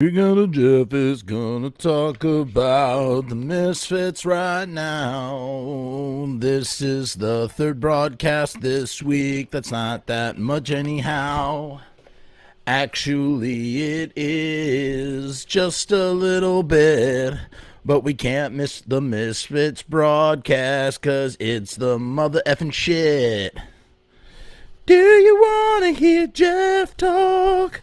Jeff is gonna talk about the Misfits right now. This is the third broadcast this week. That's not that much anyhow. Actually, it is just a little bit. But we can't miss the Misfits broadcast, cause it's the mother effing shit. Do you wanna hear Jeff talk?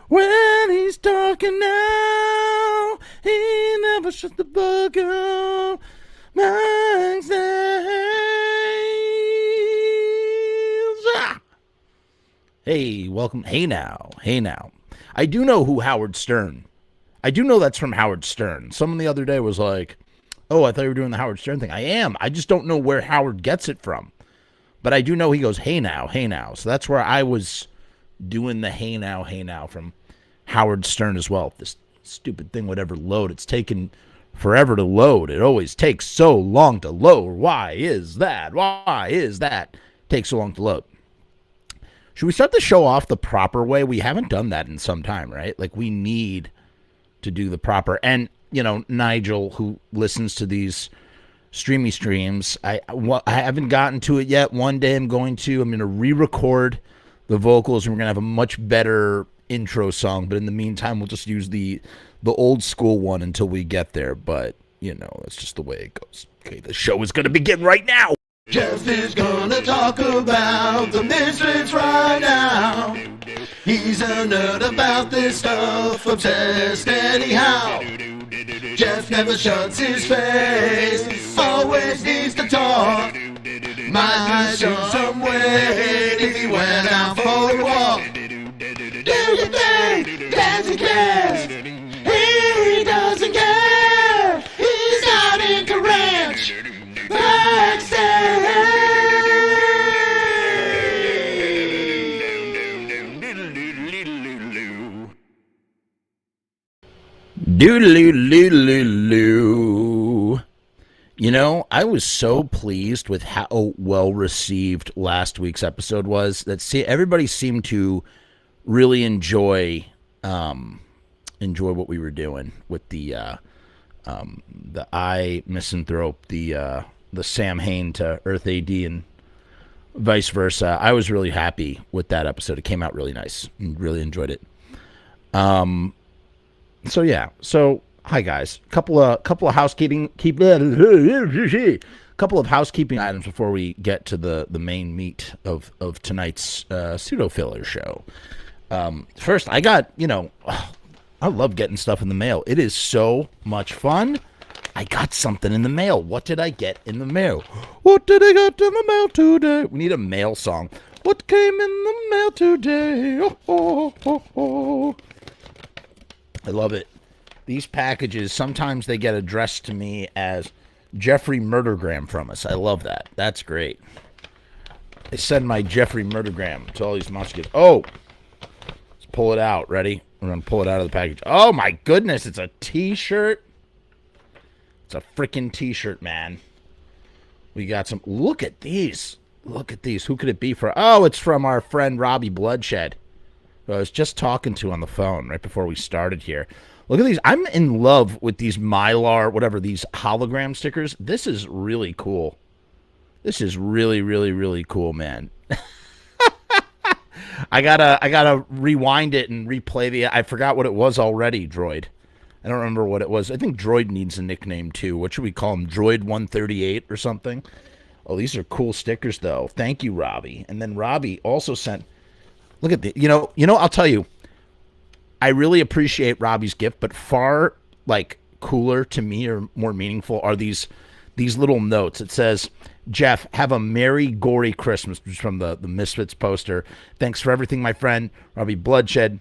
When he's talking now, he never shuts the book up. Hey, welcome. Hey now. I do know who Howard Stern. I do know that's from Howard Stern. Someone the other day was like, oh, I thought you were doing the Howard Stern thing. I am. I just don't know where Howard gets it from. But I do know he goes, hey now. So that's where I was doing the hey now from Howard Stern as well. If this stupid thing would ever load. It's taken forever to load. It always takes so long to load. Why is that? Takes so long to load. Should we start the show off the proper way? We haven't done that in some time, right? Like, we need to do the proper. And, you know, Nigel, who listens to these streams, I haven't gotten to it yet. One day I'm going to re-record the vocals, and we're gonna have a much better intro song. But in the meantime, we'll just use the old school one until we get there. But you know, that's just the way it goes. Okay, the show is gonna begin right now. Jeff is gonna talk about the Misfits right now. He's a nerd about this stuff, obsessed anyhow. Jeff never shuts his face, always needs to talk. Might be some weight if he went out for a walk. Do you think that he cares? He doesn't care. He's not into ranch. Doodaloo. You know, I was so pleased with how well received last week's episode was. That everybody seemed to really enjoy what we were doing with the I Misanthrope, the Sam Hain to Earth AD and vice versa. I was really happy with that episode. It came out really nice and really enjoyed it. So yeah. So hi guys. Couple of housekeeping couple of housekeeping items before we get to the main meat of tonight's pseudo filler show. First, I got, I love getting stuff in the mail. It is so much fun. I got something in the mail. What did I get in the mail? What did I get in the mail today? We need a mail song. What came in the mail today? Oh. I love it. These packages, sometimes they get addressed to me as Jeffrey Murdergram Frumess. I love that. That's great. I send my Jeffrey Murdergram to all these monster kids. Oh! Let's pull it out. Ready? We're going to pull it out of the package. Oh my goodness, it's a t-shirt. It's a freaking t-shirt, man. We got some. Look at these. Who could it be for? Oh, it's from our friend Robbie Bloodshed, who I was just talking to on the phone right before we started here. Look at these. I'm in love with these Mylar, whatever, these hologram stickers. This is really cool. This is really, really, really cool, man. I gotta rewind it and replay I forgot what it was already, Droid. I don't remember what it was. I think Droid needs a nickname too. What should we call him? Droid 138 or something? Oh, these are cool stickers though. Thank you, Robbie. And then Robbie also sent. Look at the. You know. I'll tell you. I really appreciate Robbie's gift, but far cooler to me or more meaningful are these little notes. It says, Jeff, have a merry, gory Christmas, which is from the Misfits poster. Thanks for everything, my friend, Robbie Bloodshed.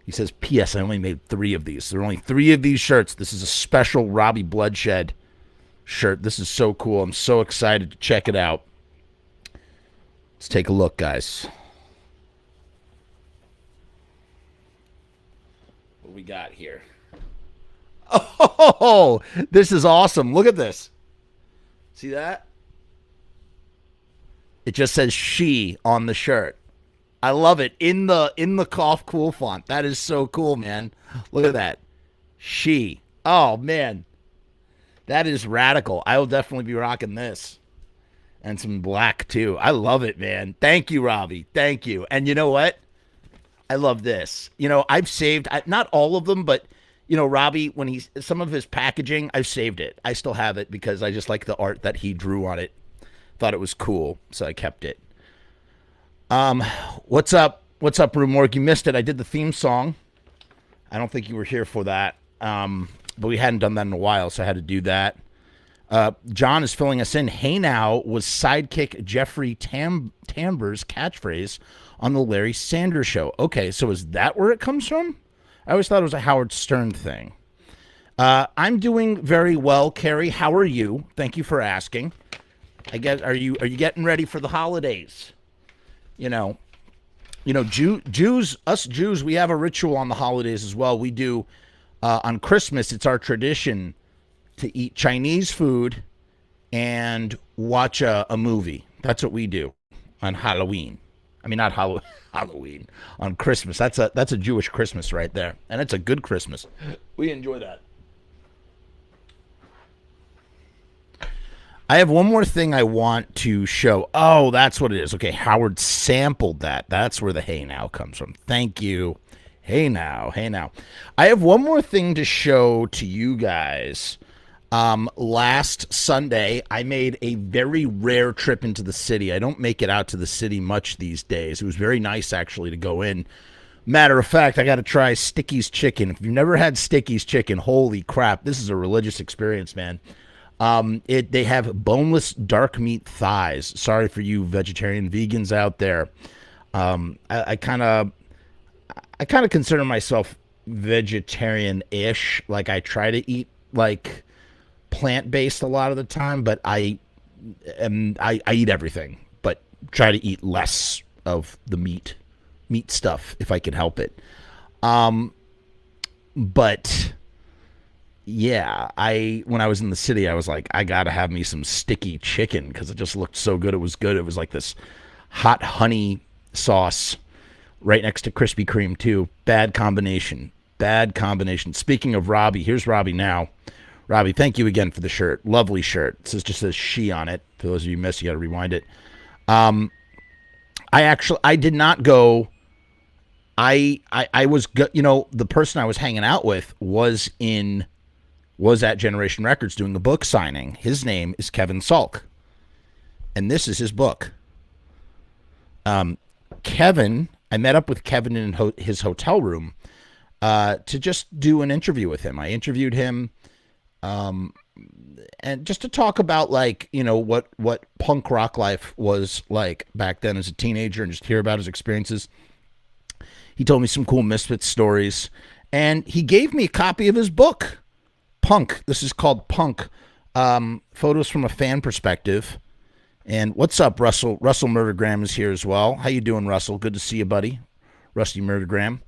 He says, P.S. I only made 3 of these. There are only 3 of these shirts. This is a special Robbie Bloodshed shirt. This is so cool. I'm so excited to check it out. Let's take a look, guys. What we got here? Oh, this is awesome. Look at this. See that? It just says she on the shirt. I love it in the cough cool font. That is so cool, man. Look at that. She. Oh man, that is radical. I will definitely be rocking this. And some black too. I love it, man. Thank you, Robbie. Thank you. And you know what? I love this. I've saved not all of them, but Robbie, when he's some of his packaging, I've saved it. I still have it because I just like the art that he drew on it. Thought it was cool, so I kept it. What's up? What's up, Room Work? You missed it. I did the theme song. I don't think you were here for that. But we hadn't done that in a while, so I had to do that. John is filling us in. Hey now was sidekick Jeffrey Tambor's catchphrase on the Larry Sanders Show. Okay, so is that where it comes from? I always thought it was a Howard Stern thing. I'm doing very well, Carrie. How are you? Thank you for asking. I guess are you getting ready for the holidays? Jews, us Jews, we have a ritual on the holidays as well. We do on Christmas. It's our tradition to eat Chinese food and watch a movie. That's what we do on Halloween. I mean, not Halloween, on Christmas. That's a Jewish Christmas right there. And it's a good Christmas. We enjoy that. I have one more thing I want to show. Oh, that's what it is. Okay, Howard sampled that. That's where the hey now comes from. Thank you. Hey now. I have one more thing to show to you guys. Last Sunday, I made a very rare trip into the city. I don't make it out to the city much these days. It was very nice, actually, to go in. Matter of fact, I got to try Sticky's Chicken. If you've never had Sticky's Chicken, holy crap, this is a religious experience, man. They have boneless dark meat thighs. Sorry for you vegetarian vegans out there. I kind of consider myself vegetarian-ish. Like, I try to eat like plant-based a lot of the time, but I eat everything, but try to eat less of the meat stuff if I can help it. But yeah, when I was in the city, I was like, I gotta have me some sticky chicken because it just looked so good. It was good. It was like this hot honey sauce right next to Krispy Kreme too. Bad combination. Speaking of Robbie, here's Robbie now. Robbie, thank you again for the shirt. Lovely shirt. It just says she on it. For those of you who missed, you got to rewind it. I did not go. I was, the person I was hanging out with was at Generation Records doing a book signing. His name is Kevin Salk, and this is his book. Kevin, I met up with Kevin in his hotel room to just do an interview with him. I interviewed him. And just to talk about what punk rock life was like back then as a teenager and just hear about his experiences. He told me some cool Misfits stories, and he gave me a copy of his book, Punk. This is called Punk, Photos from a Fan Perspective. And what's up, Russell? Russell Murdergram is here as well. How you doing, Russell? Good to see you, buddy. Rusty Murdergram.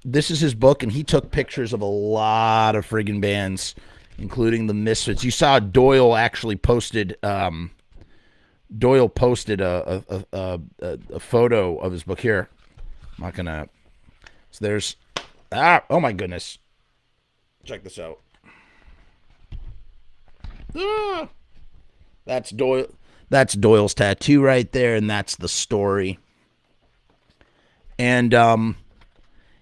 This is his book, and he took pictures of a lot of friggin' bands, including the Misfits. You saw Doyle actually posted. Doyle posted a photo of his book here. I'm not gonna. So there's. Oh my goodness! Check this out. That's Doyle. That's Doyle's tattoo right there, and that's the story. And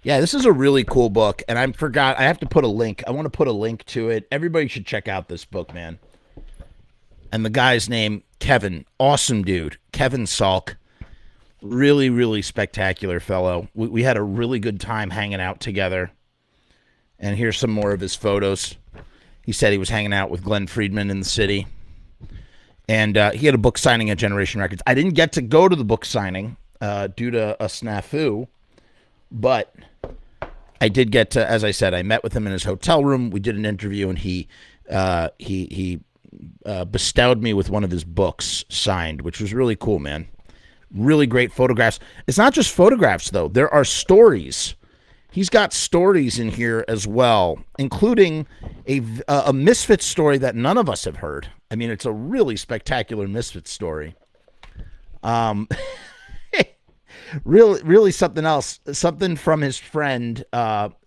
yeah, this is a really cool book, and I have to put a link. I want to put a link to it. Everybody should check out this book, man. And the guy's name, Kevin. Awesome dude. Kevin Salk. Really, really spectacular fellow. We had a really good time hanging out together. And here's some more of his photos. He said he was hanging out with Glenn Friedman in the city. And he had a book signing at Generation Records. I didn't get to go to the book signing due to a snafu. But I did get to, as I said, I met with him in his hotel room. We did an interview, and he bestowed me with one of his books signed, which was really cool, man. Really great photographs. It's not just photographs, though. There are stories. He's got stories in here as well, including a Misfits story that none of us have heard. I mean, it's a really spectacular Misfits story. Really something else. Something from his friend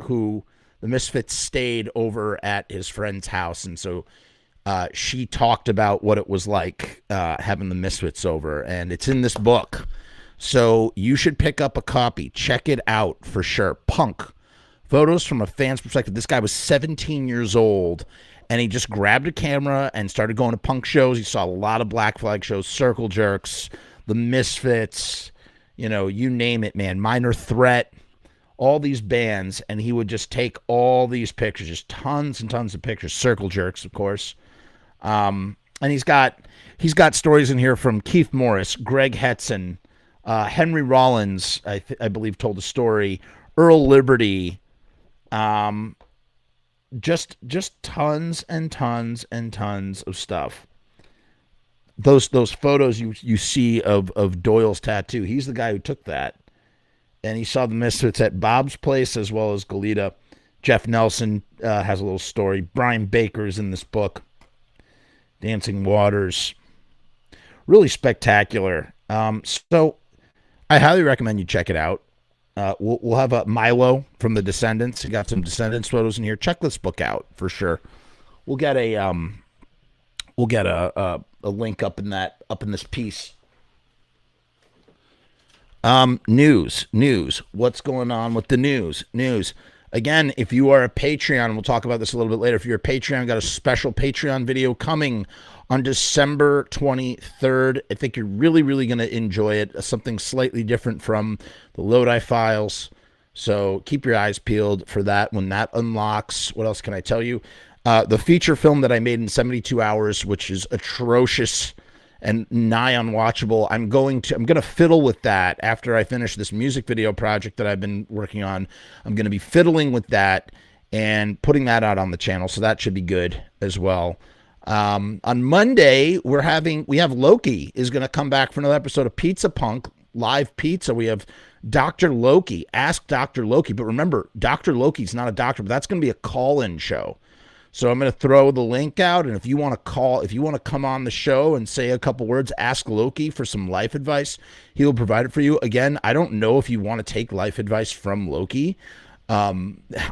who the Misfits stayed over at his friend's house, and so she talked about what it was like having the Misfits over, and it's in this book. So you should pick up a copy. Check it out for sure. Punk. Photos from a fan's perspective. This guy was 17 years old, and he just grabbed a camera and started going to punk shows. He saw a lot of Black Flag shows, Circle Jerks, the Misfits, you know, you name it, man. Minor Threat, all these bands, and he would just take all these pictures, just tons and tons of pictures. Circle Jerks, of course. And he's got stories in here from Keith Morris, Greg Hetson, Henry Rollins, I believe, told a story. Earl Liberty, just tons and tons and tons of stuff. Those photos you see of Doyle's tattoo. He's the guy who took that, and he saw the Misfits at Bob's place as well as Goleta. Jeff Nelson has a little story. Brian Baker's in this book. Dancing Waters, really spectacular. So I highly recommend you check it out. We'll have a Milo from the Descendants. You got some Descendants photos in here. Check this book out for sure. We'll get a link up in this piece. News. What's going on with the news? Again, if you are a Patreon, we'll talk about this a little bit later. If you're a Patreon, got a special Patreon video coming on December 23rd. I think you're really, really going to enjoy it. Something slightly different from the Lodi files. So keep your eyes peeled for that when that unlocks. What else can I tell you? The feature film that I made in 72 hours, which is atrocious and nigh unwatchable. I'm gonna fiddle with that after I finish this music video project that I've been working on. I'm gonna be fiddling with that and putting that out on the channel, so that should be good as well. On Monday, we have Loki is gonna come back for another episode of Pizza Punk Live Pizza. We have Dr. Loki, Ask Dr. Loki, but remember, Dr. Loki's not a doctor, but that's gonna be a call-in show. So I'm going to throw the link out, and if you want to come on the show and say a couple words, ask Loki for some life advice. He will provide it for you. Again, I don't know if you want to take life advice from Loki. I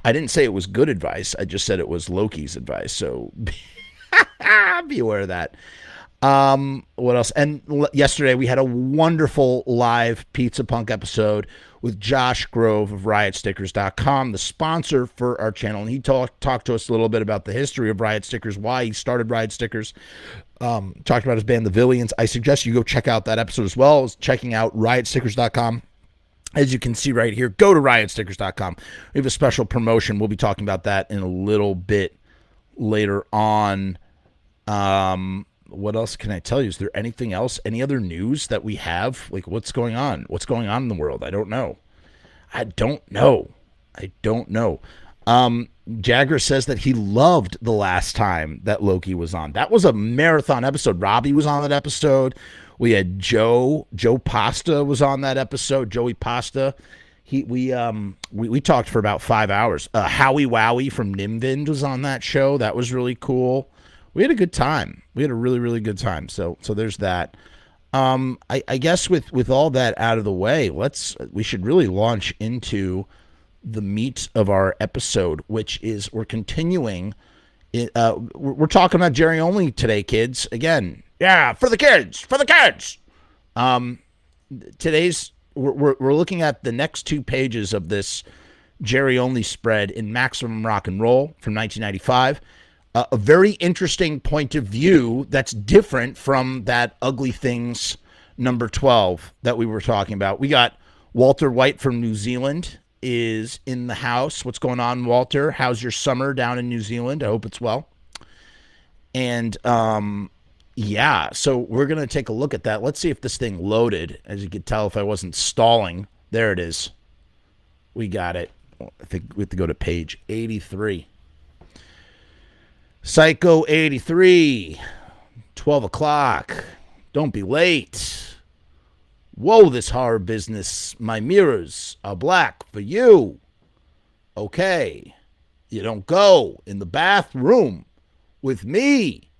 didn't say it was good advice. I just said it was Loki's advice. So be aware of that. What else? And yesterday we had a wonderful live Pizza Punk episode with Josh Grove of RiotStickers.com, the sponsor for our channel. And he talked to us a little bit about the history of Riot Stickers, why he started Riot Stickers, talked about his band, The Villians. I suggest you go check out that episode as well as checking out RiotStickers.com. As you can see right here, go to RiotStickers.com. We have a special promotion. We'll be talking about that in a little bit later on. What else can I tell you? Is there anything else? Any other news that we have? Like, what's going on? What's going on in the world? I don't know. Jagger says that he loved the last time that Loki was on. That was a marathon episode. Robbie was on that episode. We had Joe Pasta was on that episode. Joey Pasta. We talked for about 5 hours. Howie Wowie from Nimvind was on that show. That was really cool. We had a good time. We had a really, really good time. So there's that. I guess with all that out of the way, we should really launch into the meat of our episode, which is we're continuing. We're talking about Jerry Only today, kids. Again, yeah, for the kids. Today's we're looking at the next 2 pages of this Jerry Only spread in Maximum Rock and Roll from 1995. A very interesting point of view that's different from that Ugly Things number 12 that we were talking about. We got Walter White from New Zealand is in the house. What's going on, Walter? How's your summer down in New Zealand? I hope it's well. And yeah, so we're going to take a look at that. Let's see if this thing loaded. As you could tell, if I wasn't stalling. There it is. We got it. I think we have to go to page 83. Psycho 83, 12 o'clock. Don't be late. Whoa, this horror business. My mirrors are black for you. Okay. You don't go in the bathroom with me.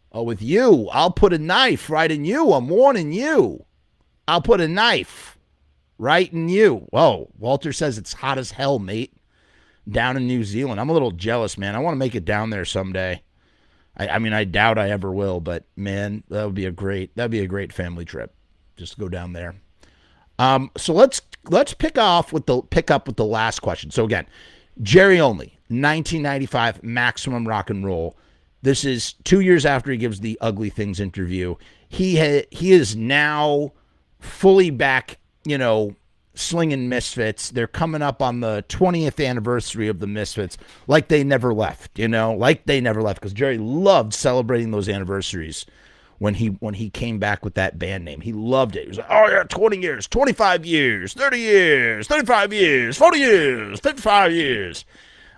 Or with you. I'll put a knife right in you. I'm warning you. I'll put a knife right in you. Whoa, Walter says it's hot as hell, mate. down in New Zealand. I'm a little jealous, man. I want to make it down there someday. I mean, I doubt I ever will, but man, that'd be a great family trip. Just go down there. So let's pick up with the last question. So again, Jerry Only, 1995, Maximum Rock and Roll. This is 2 years after he gives the Ugly Things interview. He is now fully back, slinging Misfits. They're coming up on the 20th anniversary of the Misfits, like they never left, because Jerry loved celebrating those anniversaries when he came back with that band name. He loved it. He was like, oh yeah, 20 years, 25 years, 30 years, 35 years, 40 years, 55 years.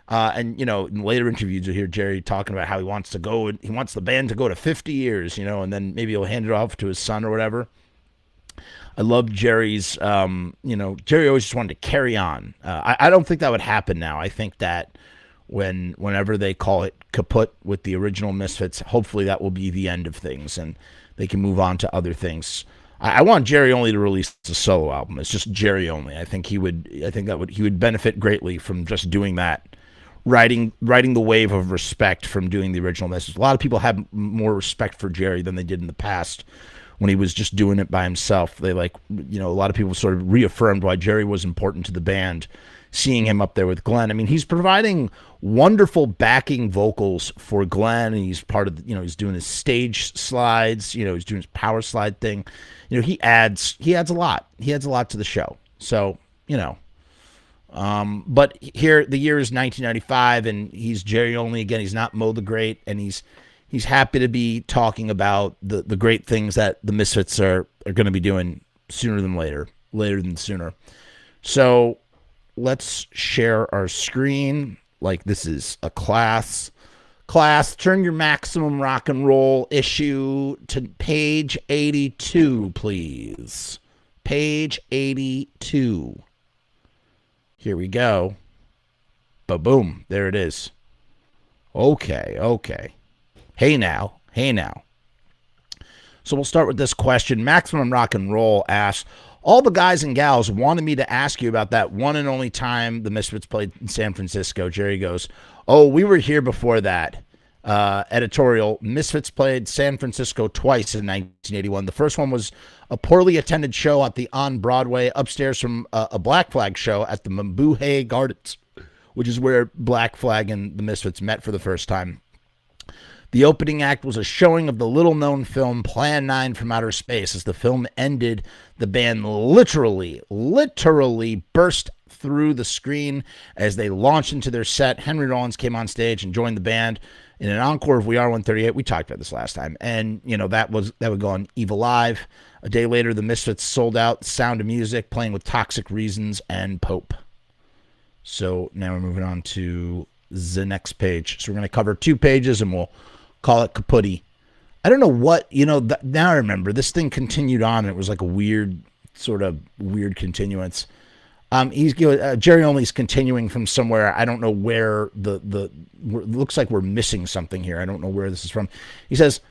And in later interviews you'll hear Jerry talking about how he wants the band to go to 50 years, and then maybe he'll hand it off to his son or whatever. I love Jerry's, Jerry always just wanted to carry on. I don't think that would happen now. I think that whenever they call it kaput with the original Misfits, hopefully that will be the end of things and they can move on to other things. I want Jerry Only to release a solo album. It's just Jerry Only. I think he would benefit greatly from just doing that. Riding the wave of respect from doing the original Misfits. A lot of people have more respect for Jerry than they did in the past when he was just doing it by himself. They a lot of people sort of reaffirmed why Jerry was important to the band, seeing him up there with Glenn. I mean, he's providing wonderful backing vocals for Glenn, and he's part of he's doing his stage slides, he's doing his power slide thing. He adds a lot. He adds a lot to the show. So, but here the year is 1995 and he's Jerry Only again. He's not Mo the Great, and he's happy to be talking about the great things that the Misfits are going to be doing sooner than later than sooner. So let's share our screen like this is a class. Class, turn your Maximum Rock and Roll issue to page 82, please. Page 82. Here we go. Ba-boom. There it is. Okay. Hey now. So we'll start with this question. Maximum Rock and Roll asks, all the guys and gals wanted me to ask you about that one and only time the Misfits played in San Francisco. Jerry goes, oh, we were here before that. Editorial, Misfits played San Francisco twice in 1981. The first one was a poorly attended show at the On Broadway upstairs from a Black Flag show at the Mabuhay Gardens, which is where Black Flag and the Misfits met for the first time. The opening act was a showing of the little-known film Plan 9 from Outer Space. As the film ended, the band literally burst through the screen as they launched into their set. Henry Rollins came on stage and joined the band in an encore of We Are 138. We talked about this last time. And, that would go on Evilive. A day later, the Misfits sold out Sound of Music, playing with Toxic Reasons and Pope. So now we're moving on to the next page. So we're going to cover 2 pages and we'll call it Kaputty. I don't know what, now I remember this thing continued on and it was like a weird continuance. Jerry Only's continuing from somewhere. I don't know where looks like we're missing something here. I don't know where this is from. He says,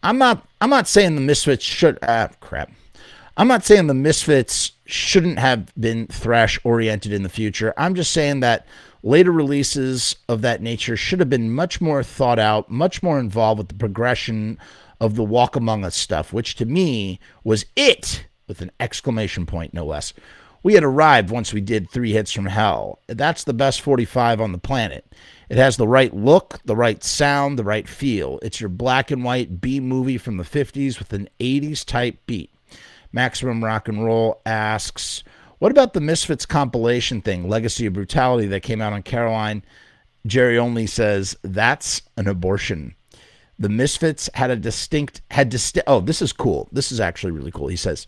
I'm not saying the Misfits should, I'm not saying the Misfits shouldn't have been thrash oriented in the future. I'm just saying that later releases of that nature should have been much more thought out, much more involved with the progression of the Walk Among Us stuff, which to me was it, with an exclamation point, no less. We had arrived once we did 3 Hits from Hell. That's the best 45 on the planet. It has the right look, the right sound, the right feel. It's your black and white B movie from the 50s with an 80s type beat. Maximum Rock and Roll asks, what about the Misfits compilation thing, Legacy of Brutality, that came out on Caroline? Jerry Only says, that's an abortion. The Misfits had distinct, oh, this is cool. This is actually really cool. He says,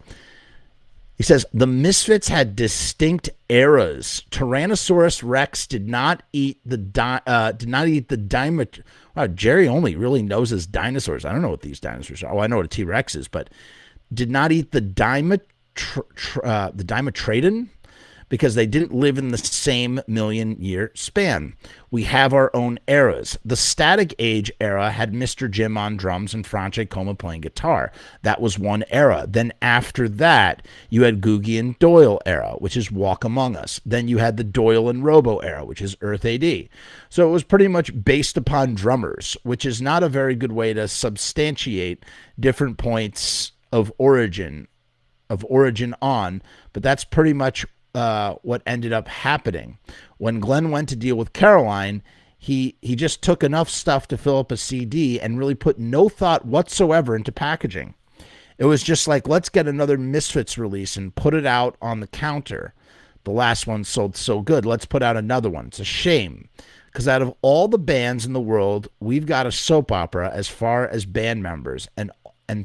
the Misfits had distinct eras. Tyrannosaurus Rex did not eat the dimetrodon. Wow, Jerry Only really knows his dinosaurs. I don't know what these dinosaurs are. Oh, I know what a T-Rex is, but did not eat the dimetrodon because they didn't live in the same million-year span. We have our own eras. The Static Age era had Mr. Jim on drums and Franche Coma playing guitar. That was one era. Then after that, you had Googie and Doyle era, which is Walk Among Us. Then you had the Doyle and Robo era, which is Earth AD. So it was pretty much based upon drummers, which is not a very good way to substantiate different points of origin on, but that's pretty much what ended up happening. When Glenn went to deal with Caroline, he just took enough stuff to fill up a CD and really put no thought whatsoever into packaging. It was just like, let's get another Misfits release and put it out on the counter. The last one sold so good. Let's put out another one. It's a shame, because out of all the bands in the world, we've got a soap opera as far as band members and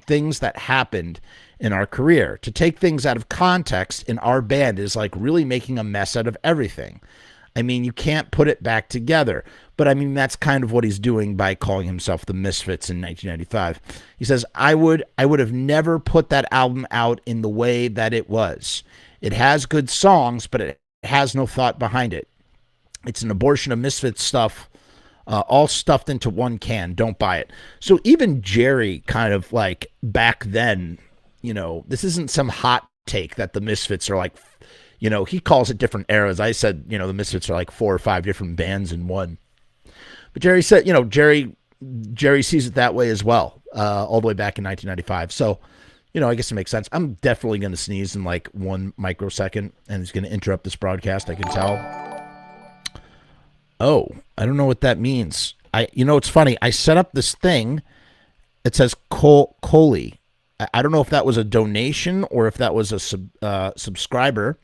things that happened in our career. To take things out of context in our band is like really making a mess out of everything. I mean, you can't put it back together. But I mean, that's kind of what he's doing by calling himself the Misfits in 1995. He says, I would have never put that album out in the way that it was. It has good songs, but it has no thought behind it. It's an abortion of Misfits stuff, all stuffed into one can. Don't buy it. So even Jerry kind of like back then, you know, this isn't some hot take that the Misfits are like, you know, he calls it different eras. I said, you know, the Misfits are like 4 or 5 different bands in one. But Jerry said, you know, Jerry sees it that way as well, all the way back in 1995. So, you know, I guess it makes sense. I'm definitely going to sneeze in like 1 microsecond, and it's going to interrupt this broadcast. I can tell. Oh, I don't know what that means. You know, it's funny. I set up this thing. It says Coley. I don't know if that was a donation or if that was a subscriber,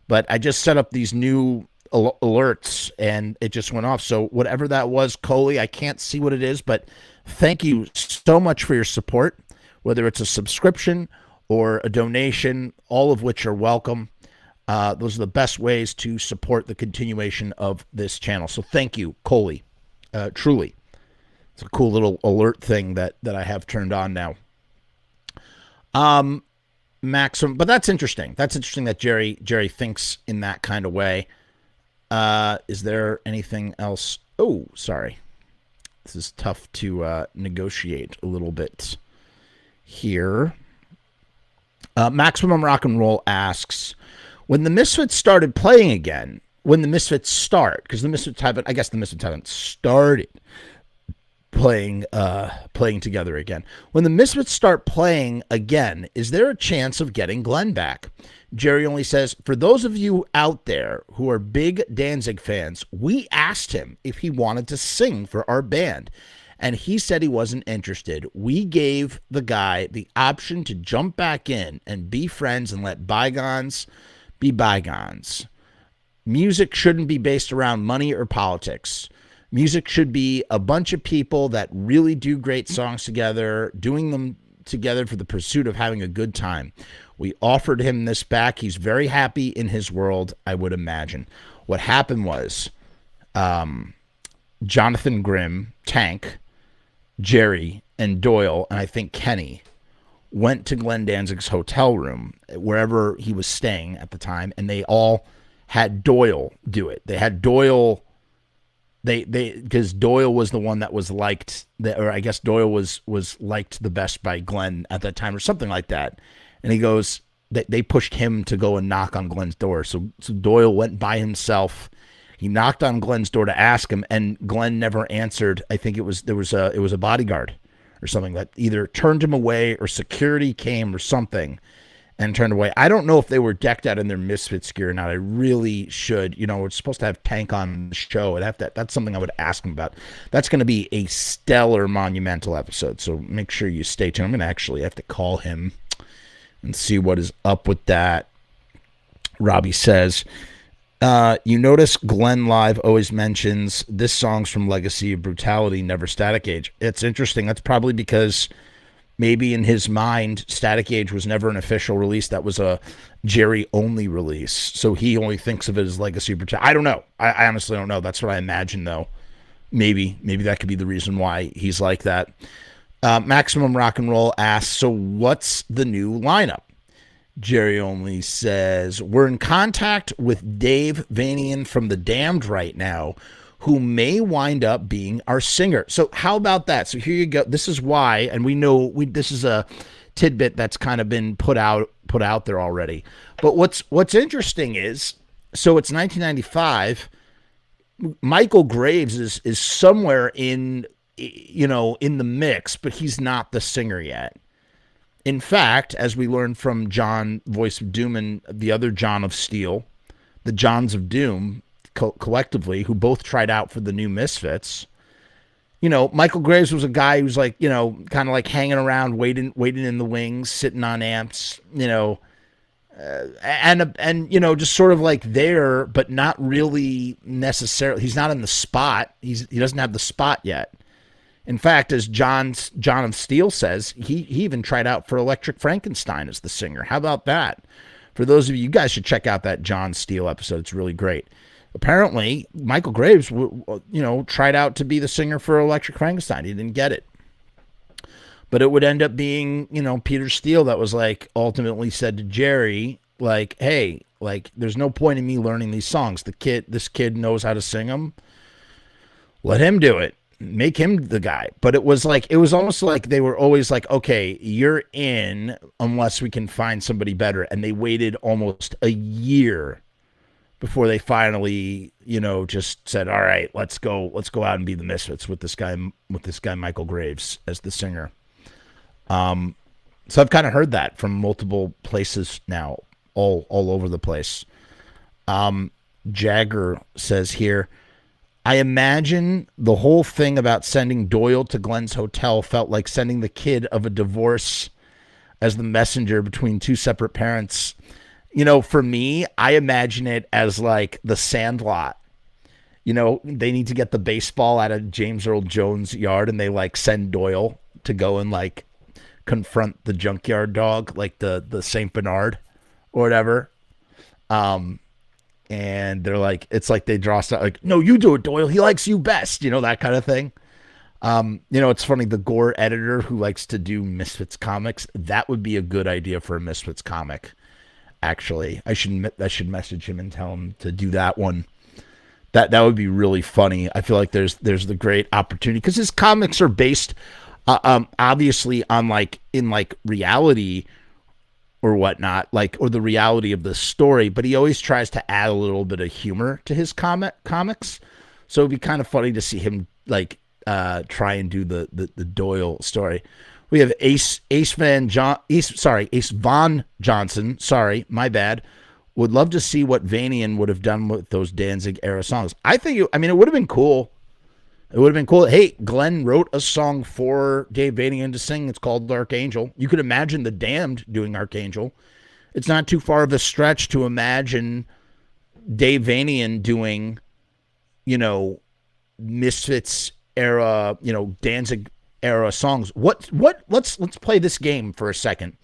but I just set up these new alerts and it just went off. So whatever that was, Coley, I can't see what it is, but thank you so much for your support, whether it's a subscription or a donation, all of which are welcome. Those are the best ways to support the continuation of this channel. So thank you, Coley. Truly. It's a cool little alert thing that I have turned on now. Maxim, but that's interesting. That's interesting that Jerry thinks in that kind of way. Is there anything else? Oh, sorry. This is tough to negotiate a little bit here. Maximum Rock and Roll asks, when the Misfits started playing again, when the Misfits start, because the Misfits haven't, I guess the Misfits haven't started playing together again. When the Misfits start playing again, is there a chance of getting Glenn back? Jerry only says, for those of you out there who are big Danzig fans, we asked him if he wanted to sing for our band, and he said he wasn't interested. We gave the guy the option to jump back in and be friends and let bygones be bygones. Music shouldn't be based around money or politics. Music should be a bunch of people that really do great songs together, doing them together for the pursuit of having a good time. We offered him this back. He's very happy in his world, I would imagine. What happened was Jonathan Grimm, Tank, Jerry, and Doyle, and I think Kenny, went to Glenn Danzig's hotel room, wherever he was staying at the time, and they all had Doyle do it. They had Doyle... because Doyle was the one that was liked, or I guess Doyle was liked the best by Glenn at that time, or something like that. And he goes, they pushed him to go and knock on Glenn's door. So Doyle went by himself. He knocked on Glenn's door to ask him, and Glenn never answered. I think it was a bodyguard or something that either turned him away or security came or something and turned away. I don't know if they were decked out in their Misfits gear or not. I really should. You know, we're supposed to have Tank on the show. That's something I would ask him about. That's going to be a stellar, monumental episode, so make sure you stay tuned. I'm going to actually have to call him and see what is up with that. Robbie says, you notice Glenn Live always mentions this song's from Legacy of Brutality, Never Static Age. It's interesting. That's probably because maybe in his mind, Static Age was never an official release. That was a Jerry-only release. So he only thinks of it as Legacy of Brutality. I don't know. I honestly don't know. That's what I imagine, though. Maybe that could be the reason why he's like that. Maximum Rock and Roll asks, so what's the new lineup? Jerry Only says, we're in contact with Dave Vanian from The Damned right now, who may wind up being our singer. So how about that? So here you go. This is why, and we know this is a tidbit that's kind of been put out there already. But what's interesting is, so it's 1995. Michael Graves is somewhere in the mix, but he's not the singer yet. In fact, as we learned from John, voice of Doom, and the other John of Steel, the Johns of Doom, collectively, who both tried out for the new Misfits, Michael Graves was a guy who's like, kind of like hanging around, waiting in the wings, sitting on amps, and just sort of like there, but not really necessarily. He's not in the spot. He doesn't have the spot yet. In fact, as John of Steel says, he even tried out for Electric Frankenstein as the singer. How about that? For those of you guys should check out that John Steele episode. It's really great. Apparently, Michael Graves, tried out to be the singer for Electric Frankenstein. He didn't get it. But it would end up being, Peter Steele that was like ultimately said to Jerry, like, hey, like, there's no point in me learning these songs. This kid knows how to sing them. Let him do it. Make him the guy. But it was almost like they were always like, okay, you're in unless we can find somebody better. And they waited almost a year before they finally, just said, all right, let's go out and be the Misfits with this guy, Michael Graves as the singer. So I've kind of heard that from multiple places now, all over the place. Jagger says here, I imagine the whole thing about sending Doyle to Glenn's hotel felt like sending the kid of a divorce as the messenger between two separate parents. For me, I imagine it as like the Sandlot. They need to get the baseball out of James Earl Jones' yard, and they like send Doyle to go and like confront the junkyard dog, like the Saint Bernard or whatever. And they're like, it's like they draw stuff like, no, you do it, Doyle. He likes you best, that kind of thing. It's funny. The Gore editor who likes to do Misfits comics, that would be a good idea for a Misfits comic. Actually, I should message him and tell him to do that one. That would be really funny. I feel like there's the great opportunity because his comics are based, obviously on in reality or whatnot, or the reality of the story, but he always tries to add a little bit of humor to his comics. So it'd be kind of funny to see him try and do the Doyle story. We have Ace Von Johnson. Sorry, my bad. Would love to see what Vanian would have done with those Danzig era songs. I think it would have been cool. It would have been cool. Hey, Glenn wrote a song for Dave Vanian to sing. It's called Archangel. You could imagine the Damned doing Archangel. It's not too far of a stretch to imagine Dave Vanian doing, Misfits era, Danzig era songs. Let's play this game for a second.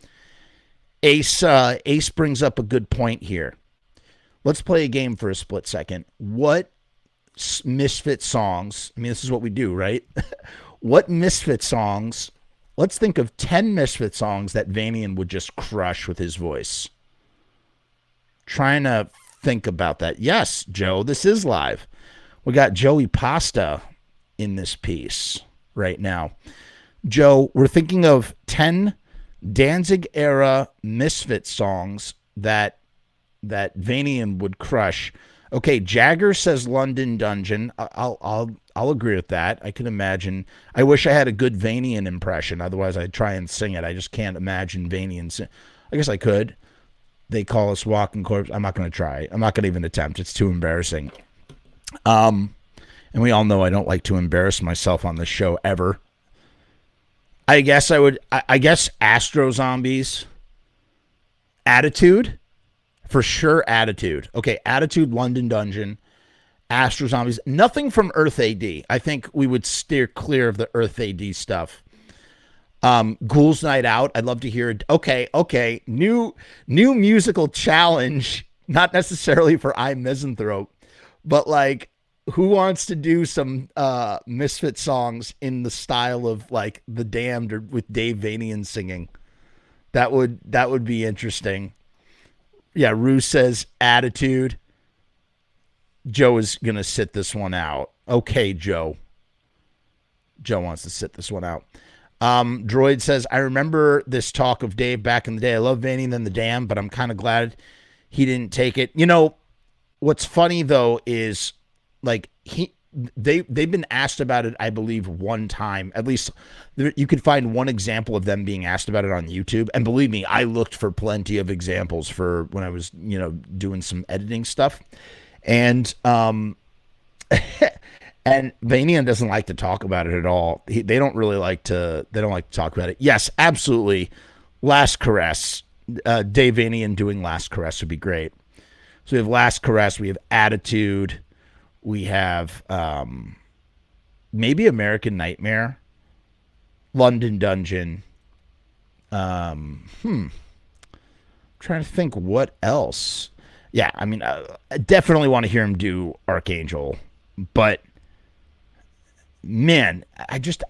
Ace brings up a good point here. Let's play a game for a split second. What Misfit songs, this is what we do, right? What Misfit songs, let's think of 10 Misfit songs that Vanian would just crush with his voice. Trying to think about that. Yes, Joe, this is live. We got Joey Pasta in this piece right now. Joe, we're thinking of 10 Danzig era Misfit songs that Vanian would crush. Okay, Jagger says London Dungeon. I'll agree with that. I can imagine. I wish I had a good Vanian impression. Otherwise, I'd try and sing it. I just can't imagine Vanian sing. I guess I could. They call us walking corpse. I'm not going to try. I'm not going to even attempt. It's too embarrassing. And we all know I don't like to embarrass myself on the show ever. I guess I would. I guess Astro Zombies. Attitude. For sure, Attitude. Okay, Attitude, London Dungeon, Astro Zombies. Nothing from Earth AD. I think we would steer clear of the Earth AD stuff. Ghouls Night Out. I'd love to hear it. Okay. New musical challenge. Not necessarily for I Misanthrope, but who wants to do some Misfit songs in the style of The Damned or with Dave Vanian singing? That would be interesting. Yeah, Rue says attitude. Joe is going to sit this one out. Okay, Joe. Joe wants to sit this one out. Droid says, I remember this talk of Dave back in the day. I love Vanny than the Dam, but I'm kind of glad he didn't take it. You know, what's funny though is like they've been asked about it, I believe, one time. At least you could find one example of them being asked about it on YouTube. And believe me, I looked for plenty of examples for when I was, doing some editing stuff. And and Vanian doesn't like to talk about it at all. They don't like to talk about it. Yes, absolutely. Last Caress. Dave Vanian doing Last Caress would be great. So we have Last Caress, we have Attitude, we have maybe American Nightmare, London Dungeon. Trying to think what else. Yeah, I mean, I definitely want to hear him do Archangel, but man, I could just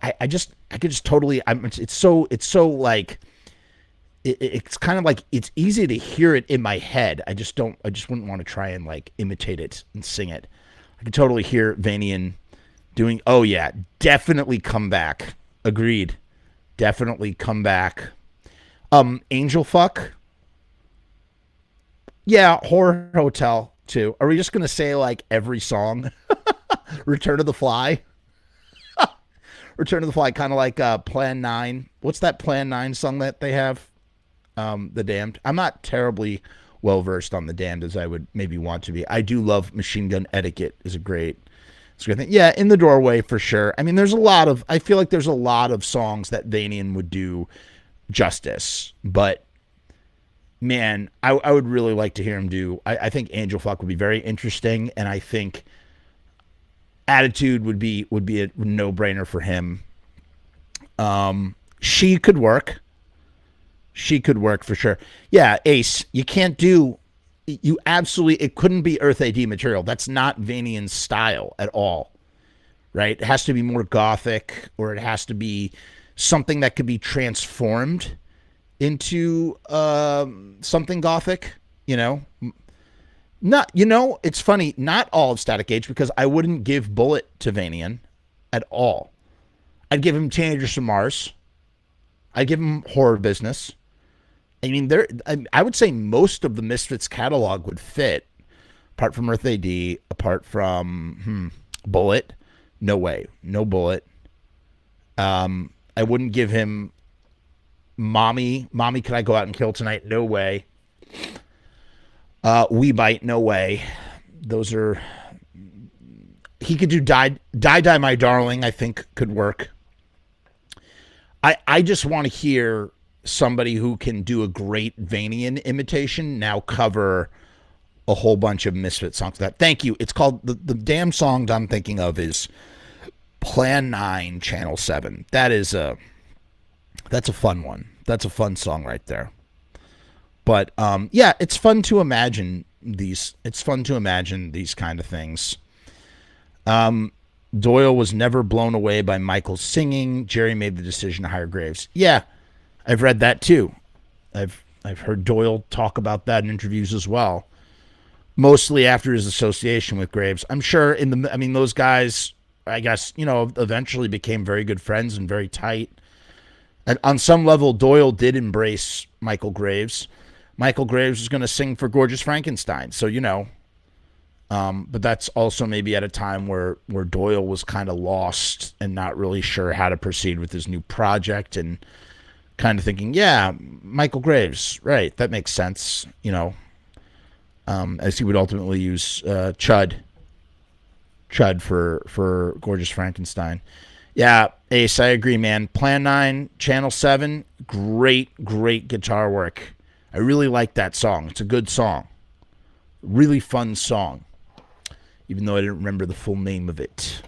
totally. It's so like. It's kind of like it's easy to hear it in my head. I just wouldn't want to try and like imitate it and sing it. I could totally hear Vanian doing, oh yeah, definitely Come Back. Agreed. Definitely Come Back. Angel Fuck. Yeah, Horror Hotel too. Are we just going to say like every song? Return of the Fly. Return of the Fly, kind of like Plan 9. What's that Plan 9 song that they have? The Damned. I'm not terribly well versed on the Damned as I would maybe want to be. I do love Machine Gun Etiquette is a great thing. Yeah, In the Doorway for sure. I mean, I feel like there's a lot of songs that Vanian would do justice, but man, I would really like to hear him do. I think Angel Fuck would be very interesting, and I think Attitude would be a no brainer for him. She could work. She could work for sure. Yeah, Ace, you absolutely, it couldn't be Earth AD material. That's not Vanian's style at all, right? It has to be more gothic, or it has to be something that could be transformed into something gothic, it's funny, not all of Static Age, because I wouldn't give Bullet to Vanian at all. I'd give him Teenagers from Mars. I'd give him Horror Business. I mean, I would say most of the Misfits catalog would fit, apart from Earth AD, apart from Bullet. No way. No Bullet. I wouldn't give him Mommy. Mommy, Can I Go Out and Kill Tonight? No way. We Bite. No way. Those are... He could do Die My Darling, I think could work. I just want to hear somebody who can do a great Vanian imitation now cover a whole bunch of Misfit songs. Thank you. It's called, the damn song I'm thinking of is Plan 9, Channel 7. That's a fun one. That's a fun song right there. But yeah, it's fun to imagine these kind of things. Doyle was never blown away by Michael's singing. Jerry made the decision to hire Graves. Yeah, I've read that too. I've heard Doyle talk about that in interviews as well. Mostly after his association with Graves. I'm sure those guys, I guess, eventually became very good friends and very tight. And on some level, Doyle did embrace Michael Graves. Michael Graves was going to sing for Gorgeous Frankenstein. So, but that's also maybe at a time where Doyle was kind of lost and not really sure how to proceed with his new project, and kind of thinking, yeah, Michael Graves, right, that makes sense, as he would ultimately use Chud for Gorgeous Frankenstein. Yeah, Ace, I agree, man. Plan 9, Channel 7, great guitar work. I really like that song. It's a good song. Really fun song, even though I didn't remember the full name of it.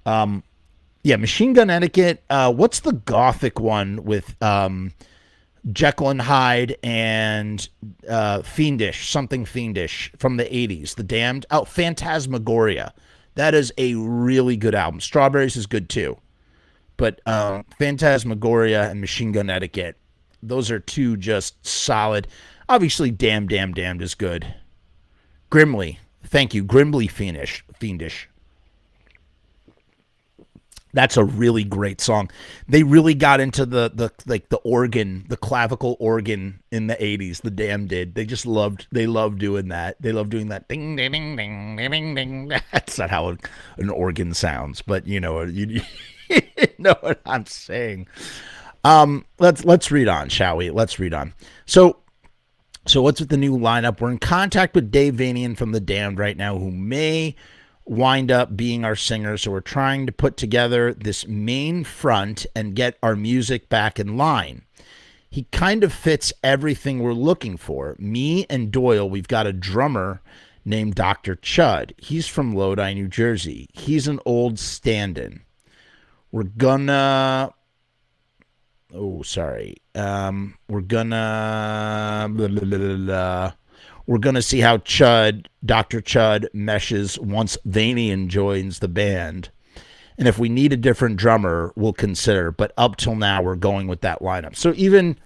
Yeah, Machine Gun Etiquette. What's the gothic one with Jekyll and Hyde and Fiendish, something Fiendish from the 80s? The Damned. Oh, Phantasmagoria. That is a really good album. Strawberries is good too. But Phantasmagoria and Machine Gun Etiquette, those are two just solid. Obviously, Damn, Damn, Damned is good. Grimly. Thank you. Grimly Fiendish. That's a really great song. They really got into the organ, the clavicle organ in the 80s. The Damned did. They loved doing that. They love doing that ding ding ding ding ding ding. That's not how an organ sounds, but you know you know what I'm saying. Let's read on, shall we? Let's read on. So what's with the new lineup? We're in contact with Dave Vanian from the Damned right now, who may wind up being our singer. So we're trying to put together this main front and get our music back in line. He kind of fits everything we're looking for. Me and Doyle, we've got a drummer named Dr. Chud. He's from Lodi, New Jersey. He's an old stand-in. We're gonna... Oh, sorry. We're gonna... Blah, blah, blah, blah. We're going to see how Dr. Chud meshes once Vanian joins the band. And if we need a different drummer, we'll consider. But up till now, we're going with that lineup. So even,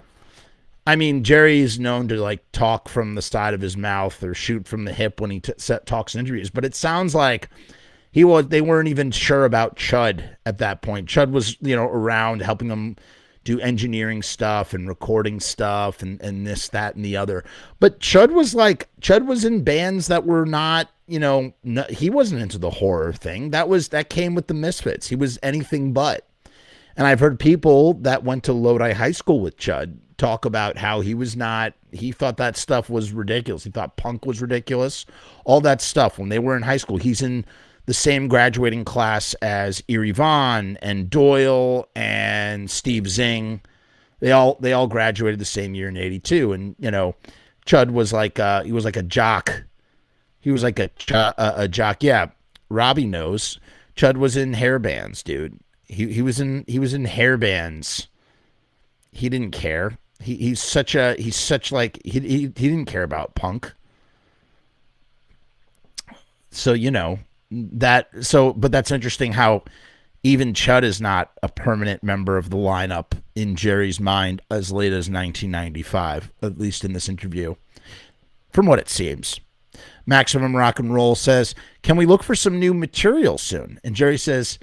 I mean, Jerry is known to like talk from the side of his mouth or shoot from the hip when he talks in interviews. But it sounds like they weren't even sure about Chud at that point. Chud was, around helping them do engineering stuff and recording stuff and this, that, and the other. But Chud was in bands that were not, he wasn't into the horror thing. That came with the Misfits. He was anything but. And I've heard people that went to Lodi High School with Chud talk about how he thought that stuff was ridiculous. He thought punk was ridiculous. All that stuff. When they were in high school, he's in the same graduating class as Eerie Von and Doyle and Steve Zing. They all graduated the same year in '82, and Chud was he was like a jock. He was like a jock. Yeah, Robbie knows. Chud was in hair bands, dude. He was in hair bands. He didn't care. He didn't care about punk. So but that's interesting how even Chud is not a permanent member of the lineup in Jerry's mind as late as 1995, at least in this interview, from what it seems. Maximum Rock and Roll says, can we look for some new material soon? And Jerry says,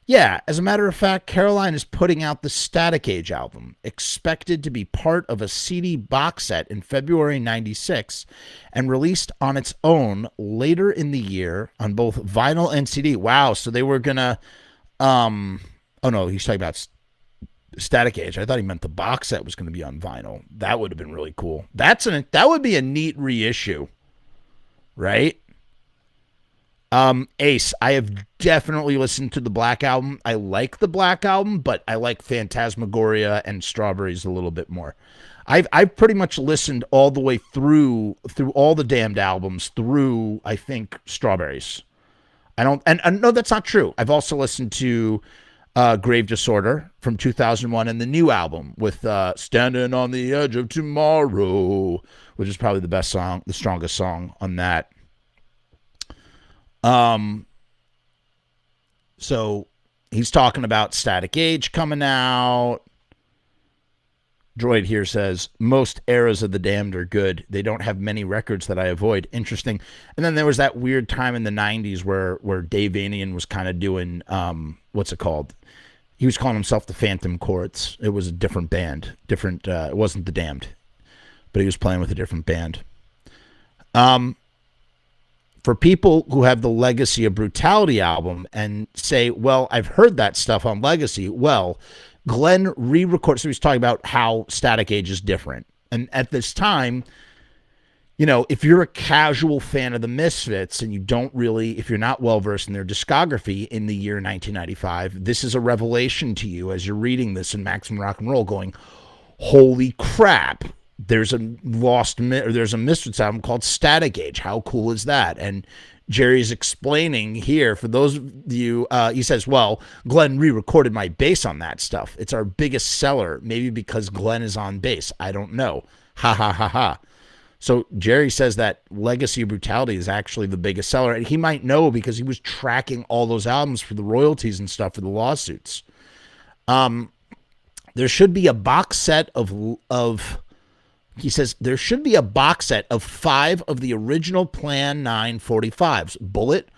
yeah, as a matter of fact, Caroline is putting out the Static Age album, expected to be part of a CD box set in February 96 and released on its own later in the year on both vinyl and CD. Wow, so they were going to... oh, no, he's talking about Static Age. I thought he meant the box set was going to be on vinyl. That would have been really cool. That would be a neat reissue, right? Ace, I have definitely listened to the Black Album. I like the Black Album, but I like Phantasmagoria and Strawberries a little bit more. I've pretty much listened all the way through all the Damned albums through, I think, Strawberries. No, that's not true. I've also listened to Grave Disorder from 2001 and the new album with Standing on the Edge of Tomorrow, which is probably the best song, the strongest song on that. So he's talking about Static Age coming out. Droid here says, most eras of the Damned are good. They don't have many records that I avoid. Interesting. And then there was that weird time in the 90s where Dave Vanian was kind of doing, what's it called? He was calling himself the Phantom Courts. It was a different band. It wasn't the Damned, but he was playing with a different band. For people who have the Legacy of Brutality album and say, well, I've heard that stuff on Legacy. Well, Glenn re-recorded. So he's talking about how Static Age is different. And at this time, if you're a casual fan of the Misfits and if you're not well-versed in their discography in the year 1995, this is a revelation to you as you're reading this in Maximum Rock and Roll going, holy crap. There's a Misfits album called Static Age. How cool is that? And Jerry's explaining here, for those of you, he says, well, Glenn re-recorded my bass on that stuff. It's our biggest seller, maybe because Glenn is on bass. I don't know. Ha, ha, ha, ha. So Jerry says that Legacy of Brutality is actually the biggest seller. And he might know because he was tracking all those albums for the royalties and stuff for the lawsuits. There should be a box set of He says there should be a box set of 5 of the original Plan 9 45s: Bullet,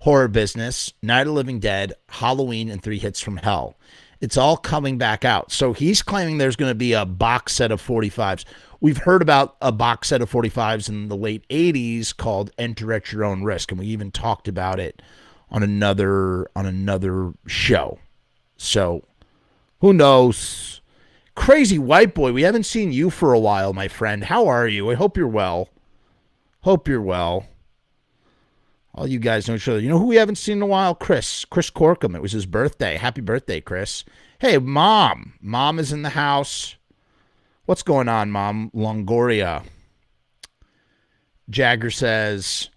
Horror Business, Night of the Living Dead, Halloween, and 3 Hits from Hell. It's all coming back out. So he's claiming there's going to be a box set of 45s. We've heard about a box set of 45s in the late 80s called Enter at Your Own Risk, and we even talked about it on another show. So who knows? Crazy White Boy, we haven't seen you for a while, my friend. How are you? I hope you're well. Hope you're well. All you guys know each other. You know who we haven't seen in a while? Chris Corkum. It was his birthday. Happy birthday, Chris. Hey, Mom. Mom is in the house. What's going on, Mom? Longoria. Jagger says,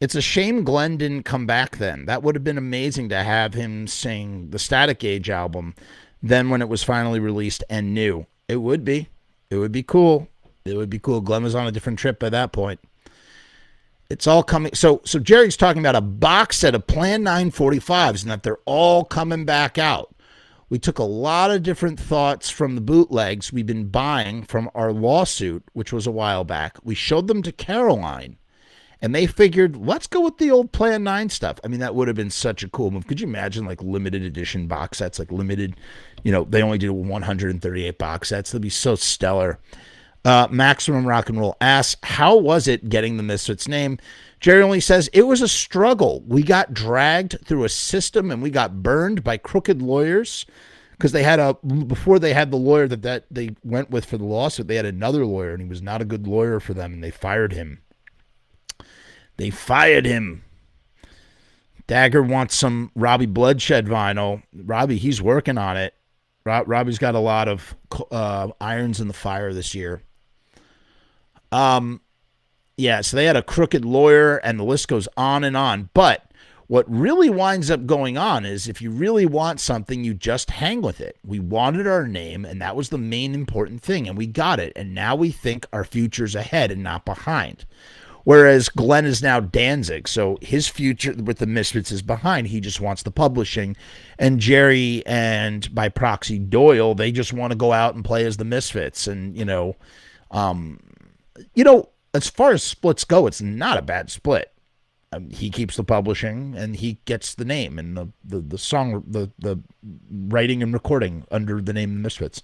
it's a shame Glenn didn't come back then. That would have been amazing to have him sing the Static Age album then when it was finally released and new. It would be. It would be cool. It would be cool. Glenn was on a different trip by that point. It's all coming. So Jerry's talking about a box set of Plan 9 45s and that they're all coming back out. We took a lot of different thoughts from the bootlegs we've been buying from our lawsuit, which was a while back. We showed them to Caroline, and they figured, let's go with the old Plan 9 stuff. I mean, that would have been such a cool move. Could you imagine, like, limited edition box sets, like limited, they only do 138 box sets. That'd be so stellar. Maximum Rock and Roll asks, how was it getting the Misfits name? Jerry only says, it was a struggle. We got dragged through a system, and we got burned by crooked lawyers because before they had the lawyer that they went with for the lawsuit, they had another lawyer, and he was not a good lawyer for them, and they fired him. Dagger wants some Robbie Bloodshed vinyl. Robbie, he's working on it. Robbie's got a lot of irons in the fire this year. So they had a crooked lawyer, and the list goes on and on. But what really winds up going on is if you really want something, you just hang with it. We wanted our name, and that was the main important thing, and we got it. And now we think our future's ahead and not behind. Whereas Glenn is now Danzig, so his future with the Misfits is behind. He just wants the publishing. And Jerry and, by proxy, Doyle, they just want to go out and play as the Misfits. And, as far as splits go, it's not a bad split. He keeps the publishing, and he gets the name and the song, the writing and recording under the name of the Misfits.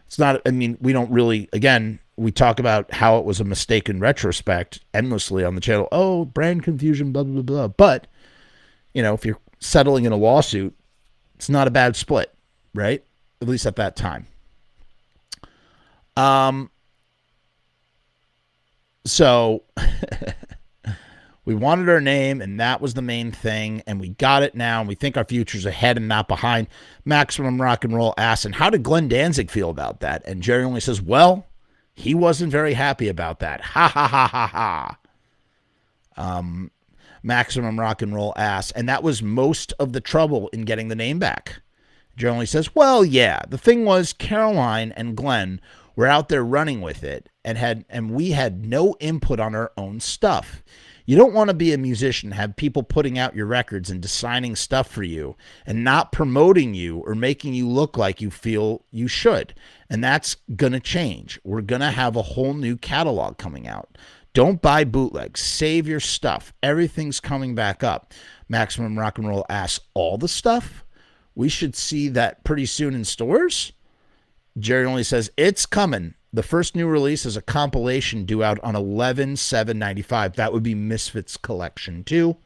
It's not, we don't really, again, we talk about how it was a mistake in retrospect endlessly on the channel. Oh, brand confusion, blah, blah, blah. But, if you're settling in a lawsuit, it's not a bad split, right? At least at that time. So we wanted our name, and that was the main thing, and we got it now, and we think our future's ahead and not behind. Maximum Rock and Roll asks, and how did Glenn Danzig feel about that? And Jerry only says, well, he wasn't very happy about that. Ha, ha, ha, ha, ha. Maximum Rock and Roll asks, and that was most of the trouble in getting the name back. Jerry only says, well, yeah, the thing was Caroline and Glenn were out there running with it, and we had no input on our own stuff. You don't want to be a musician, have people putting out your records and designing stuff for you and not promoting you or making you look like you feel you should. And that's going to change. We're going to have a whole new catalog coming out. Don't buy bootlegs. Save your stuff. Everything's coming back up. Maximum Rock and Roll asks, all the stuff? We should see that pretty soon in stores? Jerry only says, it's coming. The first new release is a compilation due out on 11/7/95. That would be Misfits Collection 2.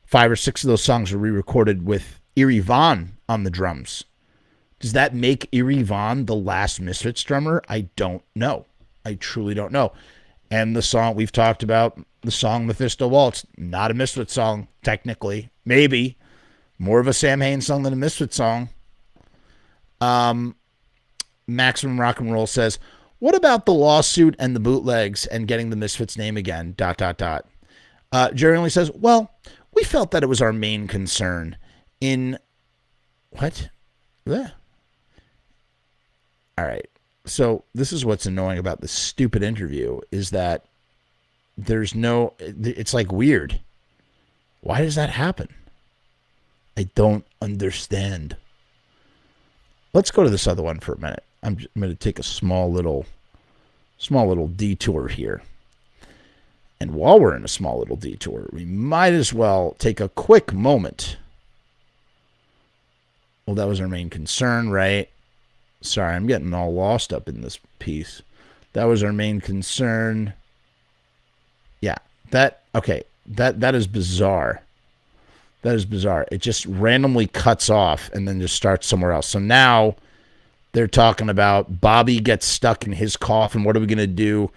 5 or 6 of those songs were re-recorded with Eerie Von on the drums. Does that make Eerie Von the last Misfits drummer? I don't know. I truly don't know. And the song we've talked about, the song Mephisto Waltz, not a Misfits song, technically. Maybe. More of a Sam Hain song than a Misfits song. Maximum Rock and Roll says, what about the lawsuit and the bootlegs and getting the Misfits name again, ... Jerry only says, well, we felt that it was our main concern in... What? Blech. All right. So this is what's annoying about this stupid interview is that there's no... It's like weird. Why does that happen? I don't understand. Let's go to this other one for a minute. I'm going to take a small little small little detour here. And while we're in a small little detour, we might as well take a quick moment. Well, that was our main concern, right? Sorry, I'm getting all lost up in this piece. That was our main concern. Yeah, that is bizarre. That is bizarre. It just randomly cuts off and then just starts somewhere else. So now they're talking about Bobby gets stuck in his coffin. What are we going to do?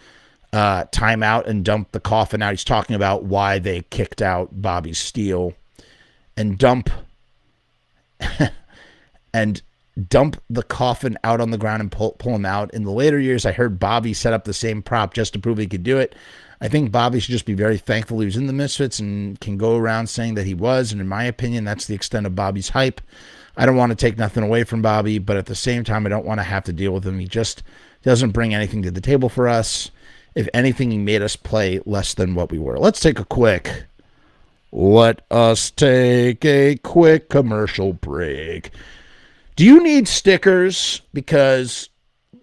Time out and dump the coffin out. He's talking about why they kicked out Bobby Steele and dump the coffin out on the ground and pull him out. In the later years, I heard Bobby set up the same prop just to prove he could do it. I think Bobby should just be very thankful he was in the Misfits and can go around saying that he was. And in my opinion, that's the extent of Bobby's hype. I don't want to take nothing away from Bobby, but at the same time, I don't want to have to deal with him. He just doesn't bring anything to the table for us. If anything, he made us play less than what we were. Let us take a quick commercial break. Do you need stickers? Because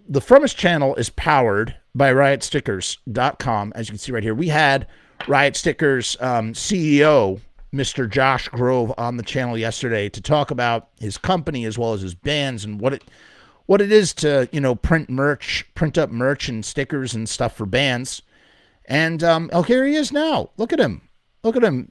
the Frumess channel is powered by riotstickers.com. As you can see right here, we had Riot Stickers CEO, Mr. Josh Grove, on the channel yesterday to talk about his company as well as his bands and what it is to, print up merch and stickers and stuff for bands. And here he is now. Look at him.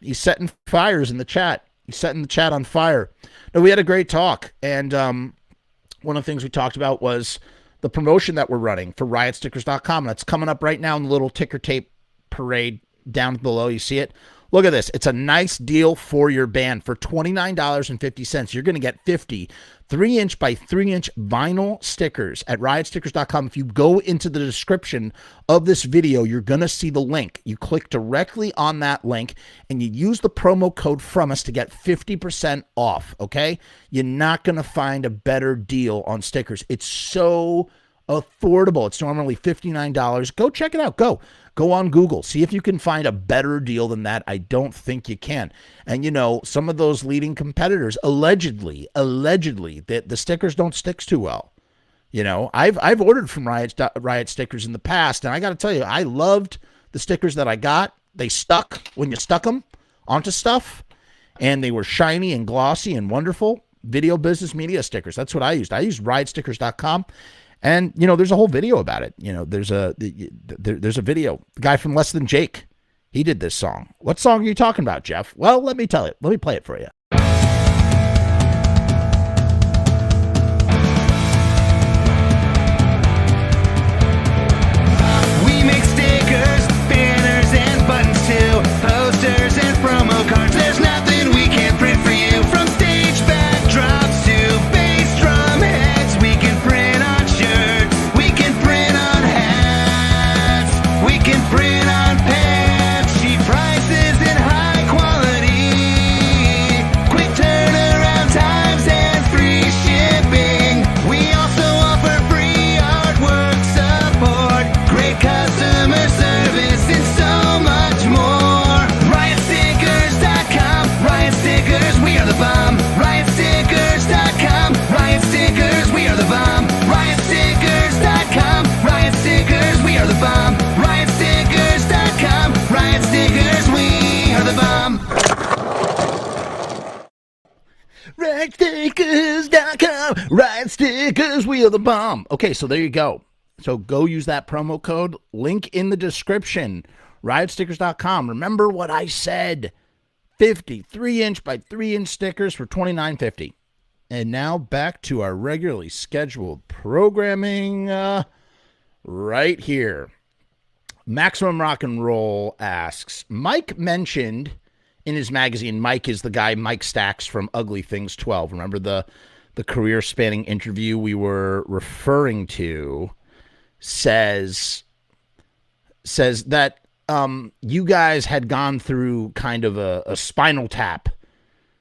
He's setting fires in the chat. He's setting the chat on fire. No, we had a great talk. And one of the things we talked about was the promotion that we're running for riotstickers.com. That's coming up right now in the little ticker tape parade down below. You see it? Look at this. It's a nice deal for your band. For $29.50, you're going to get 50 3-inch by 3-inch vinyl stickers at riotstickers.com. If you go into the description of this video, you're going to see the link. You click directly on that link and you use the promo code Frumess to get 50% off, okay? You're not going to find a better deal on stickers. It's so affordable. It's normally $59. Go check it out. Go on Google. See if you can find a better deal than that. I don't think you can. And, some of those leading competitors, allegedly, the stickers don't stick too well. I've ordered from Riot Stickers in the past, and I got to tell you, I loved the stickers that I got. They stuck when you stuck them onto stuff, and they were shiny and glossy and wonderful. Video business media stickers. That's what I used. I used riotstickers.com. And, there's a whole video about it. There's a video. The guy from Less Than Jake, he did this song. What song are you talking about, Jeff? Well, let me tell you. Let me play it for you. We make stickers, banners, and buttons too. Posters and promo cards. There's nothing we can't print for you. From stage backdrops to bass drum heads, we can print on shirts, we can print on hats, we can print on pants. Cheap prices and high quality, quick turnaround times and free shipping. We also offer free artwork support, great customer service, and so much more. Riotstickers.com, Riot Stickers, we are the bomb. Riotstickers.com, Riot Stickers, we are the bomb. Riotstickers.com, Riot Stickers, we are the bomb. Riotstickers.com, Riot Stickers, we are the bomb. Riotstickers.com, Riot Stickers, we are the bomb. Okay, so there you go. So go use that promo code. Link in the description. Riotstickers.com. Remember what I said. 50 3-inch by 3-inch stickers for $29.50. And now back to our regularly scheduled programming right here. Maximum Rock and Roll asks, Mike mentioned in his magazine, Mike is the guy, Mike Stacks from Ugly Things 12. Remember the career-spanning interview we were referring to? Says that you guys had gone through kind of a Spinal Tap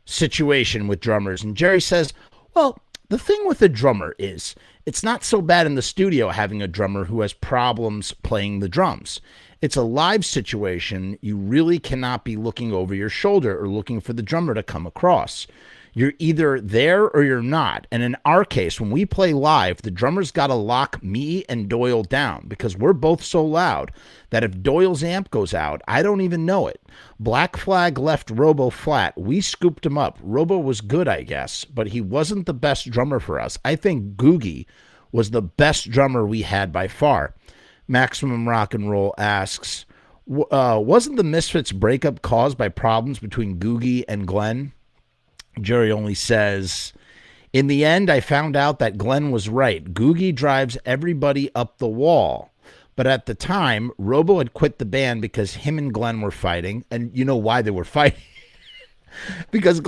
situation with drummers. And Jerry says, well, the thing with a drummer is it's not so bad in the studio having a drummer who has problems playing the drums. It's a live situation. You really cannot be looking over your shoulder or looking for the drummer to come across. You're either there or you're not. And in our case, when we play live, the drummer's got to lock me and Doyle down because we're both so loud that if Doyle's amp goes out, I don't even know it. Black Flag left Robo flat. We scooped him up. Robo was good, I guess, but he wasn't the best drummer for us. I think Googie was the best drummer we had by far. Maximum Rock and Roll asks, wasn't the Misfits breakup caused by problems between Googie and Glenn? Jerry only says, in the end, I found out that Glenn was right. Googie drives everybody up the wall. But at the time, Robo had quit the band because him and Glenn were fighting. And you know why they were fighting? because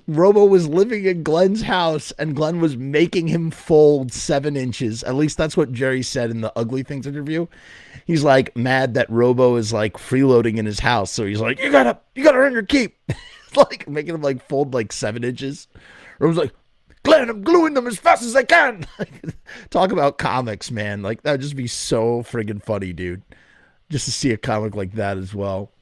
Robo was living in Glenn's house and Glenn was making him fold 7 inches. At least that's what Jerry said in the Ugly Things interview. He's like mad that Robo is like freeloading in his house. So he's like, you gotta earn your keep. Like making him like fold like 7 inches. Robo's like, Glenn, I'm gluing them as fast as I can. Talk about comics, man. Like that would just be so friggin' funny, dude. Just to see a comic like that as well.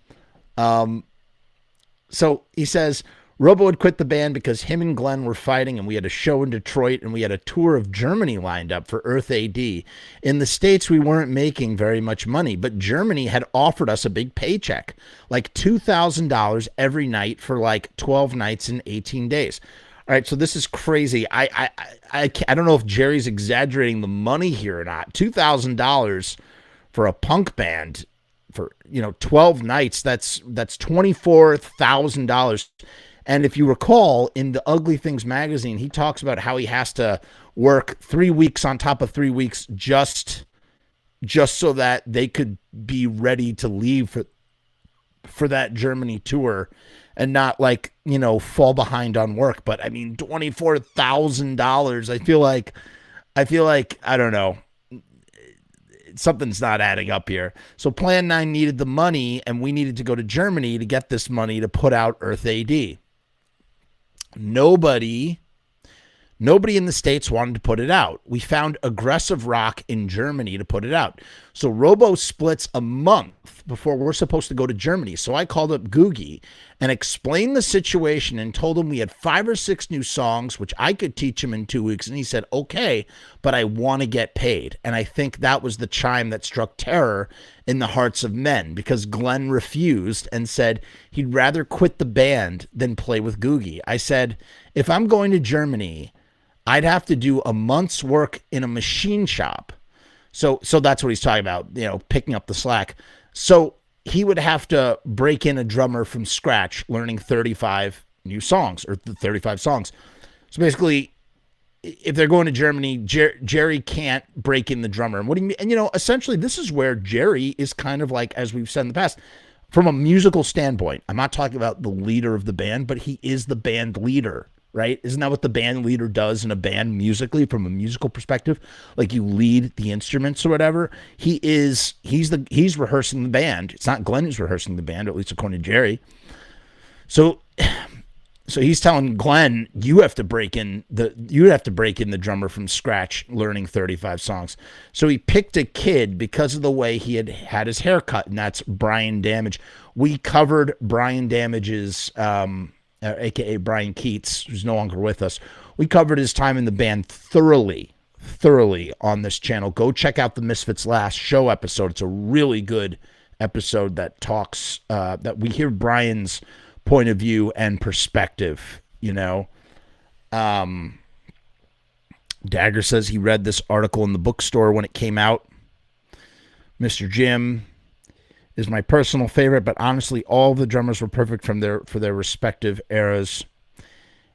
So he says, Robo had quit the band because him and Glenn were fighting and we had a show in Detroit and we had a tour of Germany lined up for Earth AD. In the States, we weren't making very much money, but Germany had offered us a big paycheck, like $2,000 every night for like 12 nights and 18 days. All right, so this is crazy. I don't know if Jerry's exaggerating the money here or not. $2,000 for a punk band for 12 nights. That's $24,000. And if you recall, in the Ugly Things magazine, he talks about how he has to work 3 weeks on top of 3 weeks just so that they could be ready to leave for that Germany tour and not fall behind on work. But I mean, $24,000. I feel like, I don't know, something's not adding up here. So Plan 9 needed the money and we needed to go to Germany to get this money to put out Earth AD. Nobody in the States wanted to put it out. We found Aggressive Rock in Germany to put it out. So Robo splits a month before we're supposed to go to Germany. So I called up Googie and explained the situation and told him we had 5 or 6 new songs, which I could teach him in 2 weeks. And he said, okay, but I want to get paid. And I think that was the chime that struck terror in the hearts of men because Glenn refused and said he'd rather quit the band than play with Googie. I said, if I'm going to Germany, I'd have to do a month's work in a machine shop. So that's what he's talking about, picking up the slack. So he would have to break in a drummer from scratch, learning 35 new songs or 35 songs. So basically, if they're going to Germany, Jerry can't break in the drummer. And what do you mean? And, essentially, this is where Jerry is kind of like, as we've said in the past, from a musical standpoint. I'm not talking about the leader of the band, but he is the band leader. Right? Isn't that what the band leader does in a band musically from a musical perspective? Like you lead the instruments or whatever. He's rehearsing the band. It's not Glenn who's rehearsing the band, at least according to Jerry. So he's telling Glenn, you have to break in the drummer from scratch, learning 35 songs. So he picked a kid because of the way he had his hair cut, and that's Brian Damage. We covered Brian Damage's aka Brian Keats, who's no longer with us. We covered his time in the band thoroughly on this channel. Go check out the Misfits Last Show episode. It's a really good episode that talks, that we hear Brian's point of view and perspective, Dagger says he read this article in the bookstore when it came out. Mr. Jim is my personal favorite, but honestly, all the drummers were perfect for their respective eras.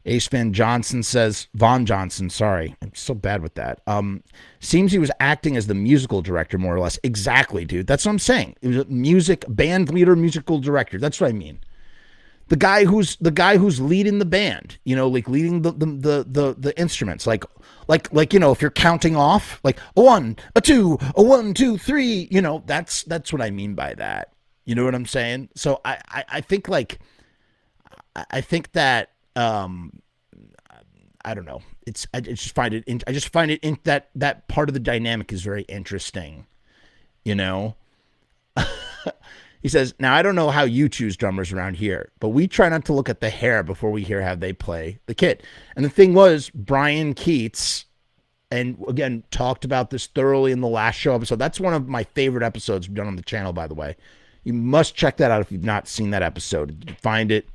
Ace Van Johnson says, Von Johnson, sorry, I'm so bad with that. Seems he was acting as the musical director, more or less. Exactly, dude. That's what I'm saying. It was a band leader, musical director. That's what I mean. The guy who's leading the band, like leading the instruments, like if you're counting off, like a 1, a 2, a 1, 2, 3, that's what I mean by that. You know what I'm saying? So I think that I don't know. I just find it that part of the dynamic is very interesting. He says, now I don't know how you choose drummers around here, but we try not to look at the hair before we hear how they play the kit. And the thing was, Brian Keats, and again, talked about this thoroughly in the last show episode. That's one of my favorite episodes we've done on the channel, by the way. You must check that out if you've not seen that episode. You can find it.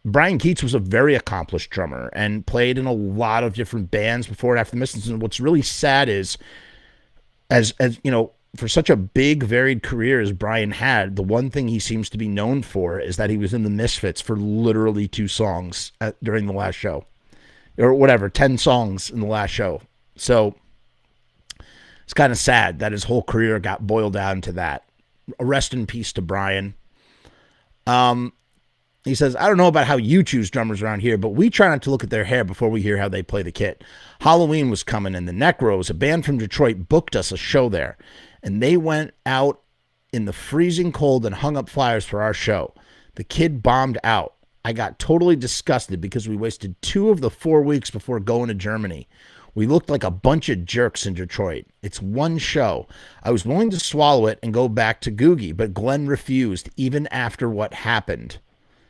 Brian Keats was a very accomplished drummer and played in a lot of different bands before and after the Misfits. And what's really sad is, as you know, for such a big, varied career as Brian had, the one thing he seems to be known for is that he was in the Misfits for literally 2 songs during the last show. Or whatever, 10 songs in the last show. So it's kind of sad that his whole career got boiled down to that. Rest in peace to Brian. He says, I don't know about how you choose drummers around here, but we try not to look at their hair before we hear how they play the kit. Halloween was coming, and the Necros, a band from Detroit, booked us a show there. And they went out in the freezing cold and hung up flyers for our show. The kid bombed out. I got totally disgusted because we wasted 2 of the 4 weeks before going to Germany. We looked like a bunch of jerks in Detroit. It's one show. I was willing to swallow it and go back to Googie, but Glenn refused, even after what happened.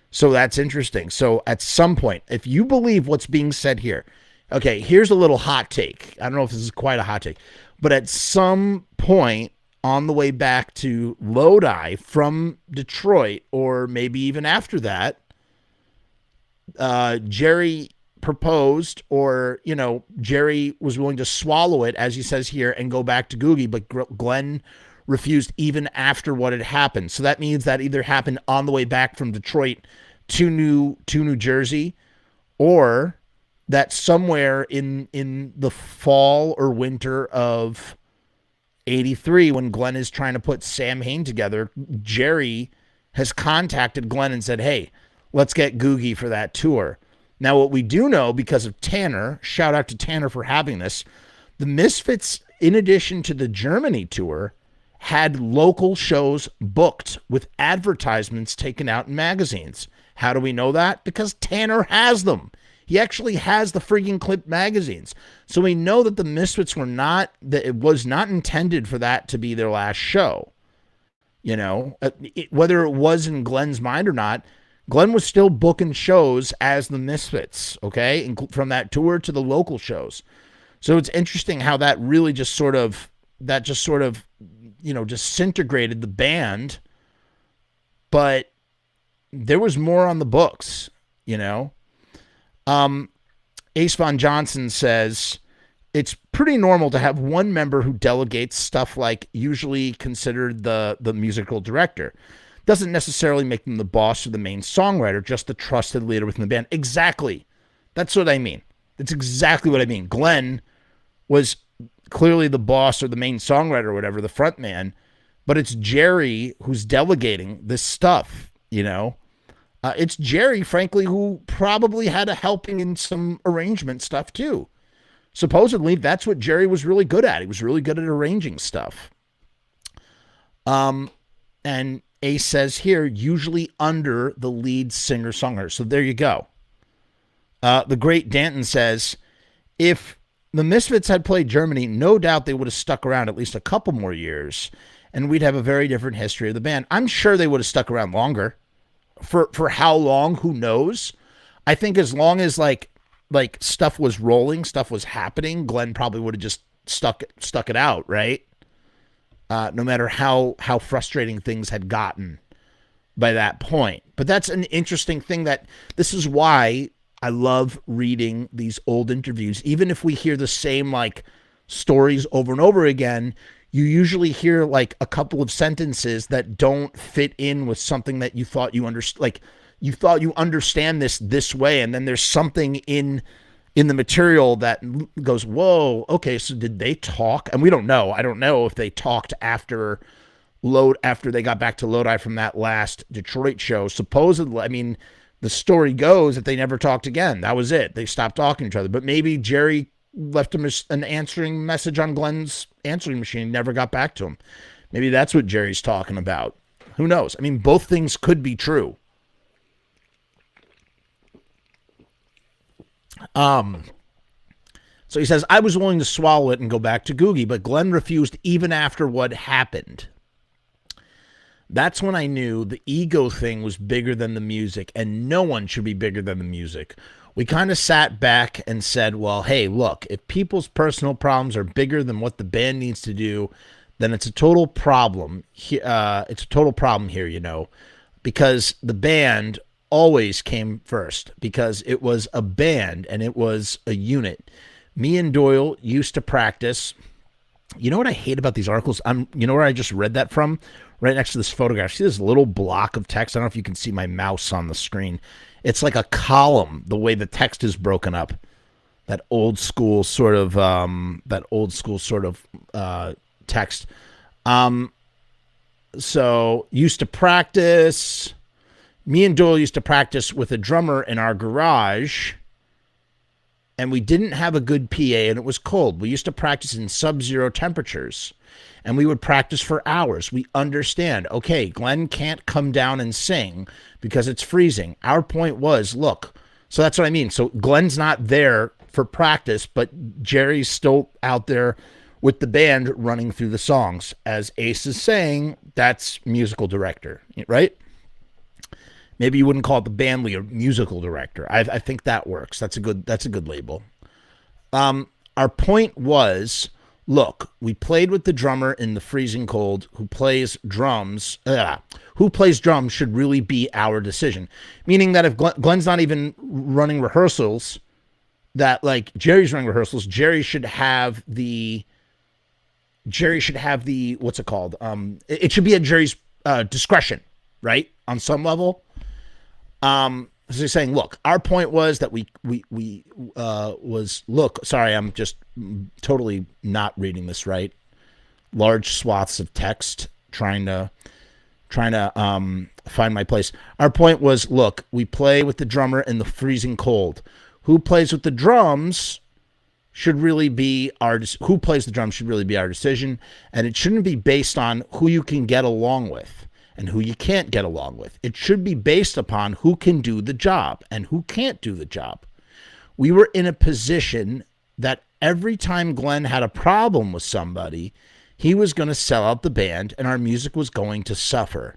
So that's interesting. So at some point, if you believe what's being said here, okay, here's a little hot take. I don't know if this is quite a hot take, but at some point on the way back to Lodi from Detroit, or maybe even after that, Jerry proposed, or, you know, Jerry was willing to swallow it, as he says here, and go back to Googie, but Glenn refused even after what had happened. So that means that either happened on the way back from Detroit to New Jersey, or that somewhere in the fall or winter of 83, when Glenn is trying to put Sam Hain together, Jerry has contacted Glenn and said, hey, let's get Googie for that tour. Now, what we do know, because of Tanner, shout out to Tanner for having this, the Misfits, in addition to the Germany tour, had local shows booked with advertisements taken out in magazines. How do we know that? Because Tanner has them. He actually has the freaking Clip magazines. So we know that the Misfits were not, that it was not intended for that to be their last show. You know, whether it was in Glenn's mind or not, Glenn was still booking shows as the Misfits, okay? And from that tour to the local shows. So it's interesting how that really just sort of, you know, disintegrated the band. But there was more on the books, you know? Ace Von Johnson says, it's pretty normal to have one member who delegates stuff, like usually considered the musical director. Doesn't necessarily make them the boss or the main songwriter, just the trusted leader within the band. Exactly. That's what I mean. That's exactly what I mean. Glenn was clearly the boss or the main songwriter or whatever, the front man, but it's Jerry who's delegating this stuff, you know? It's Jerry, frankly, who probably had a helping in some arrangement stuff too. Supposedly, that's what Jerry was really good at. He was really good at arranging stuff. And Ace says here, usually under the lead singer-songwriter. So there you go. The great Danton says, if the Misfits had played Germany, no doubt they would have stuck around at least a couple more years, and we'd have a very different history of the band. I'm sure they would have stuck around longer. For how long, who knows? I think as long as like stuff was rolling, stuff was happening, Glenn probably would have just stuck it out, right? No matter how frustrating things had gotten by that point. But that's an interesting thing, that this is why I love reading these old interviews. Even if we hear the same like stories over and over again, you usually hear like a couple of sentences that don't fit in with something that you thought you understood. Like you thought you understand this way, and then there's something in the material that goes, whoa, okay, so did they talk? And we don't know. I don't know if they talked after they got back to Lodi from that last Detroit show. Supposedly, I mean, the story goes that they never talked again. That was it. They stopped talking to each other. But maybe Jerry left him an answering message on Glenn's answering machine, never got back to him. Maybe that's what Jerry's talking about. Who knows? I mean, both things could be true. So he says, I was willing to swallow it and go back to Googie, but Glenn refused even after what happened. That's when I knew the ego thing was bigger than the music, and no one should be bigger than the music. We kind of sat back and said, well, hey, look, if people's personal problems are bigger than what the band needs to do, then it's a total problem. It's a total problem here, you know, because the band always came first, because it was a band and it was a unit. Me and Doyle used to practice. You know what I hate about these articles? You know where I just read that from? Right next to this photograph. See this little block of text? I don't know if you can see my mouse on the screen. It's like a column, the way the text is broken up. That old school sort of text. So used to practice. Me and Doyle used to practice with a drummer in our garage. And we didn't have a good PA, and it was cold. We used to practice in sub-zero temperatures, and we would practice for hours. We understand, okay, Glenn can't come down and sing because it's freezing. Our point was, look, so that's what I mean. So Glenn's not there for practice, but Jerry's still out there with the band running through the songs. As Ace is saying, that's musical director, right? Maybe you wouldn't call it the band leader, musical director. I think that works. That's a good label. Our point was, look, we played with the drummer in the freezing cold who plays drums. Who plays drums should really be our decision. Meaning that if Glenn's not even running rehearsals, that like Jerry's running rehearsals, Jerry should have the what's it called? It should be at Jerry's discretion, right? On some level. So you're saying, look, our point was that sorry, I'm just totally not reading this right. Large swaths of text, trying to find my place. Our point was, look, we play with the drummer in the freezing cold. Who plays with the drums should really be our decision, and it shouldn't be based on who you can get along with and who you can't get along with. It should be based upon who can do the job and who can't do the job. We were in a position that every time Glenn had a problem with somebody, he was going to sell out the band and our music was going to suffer.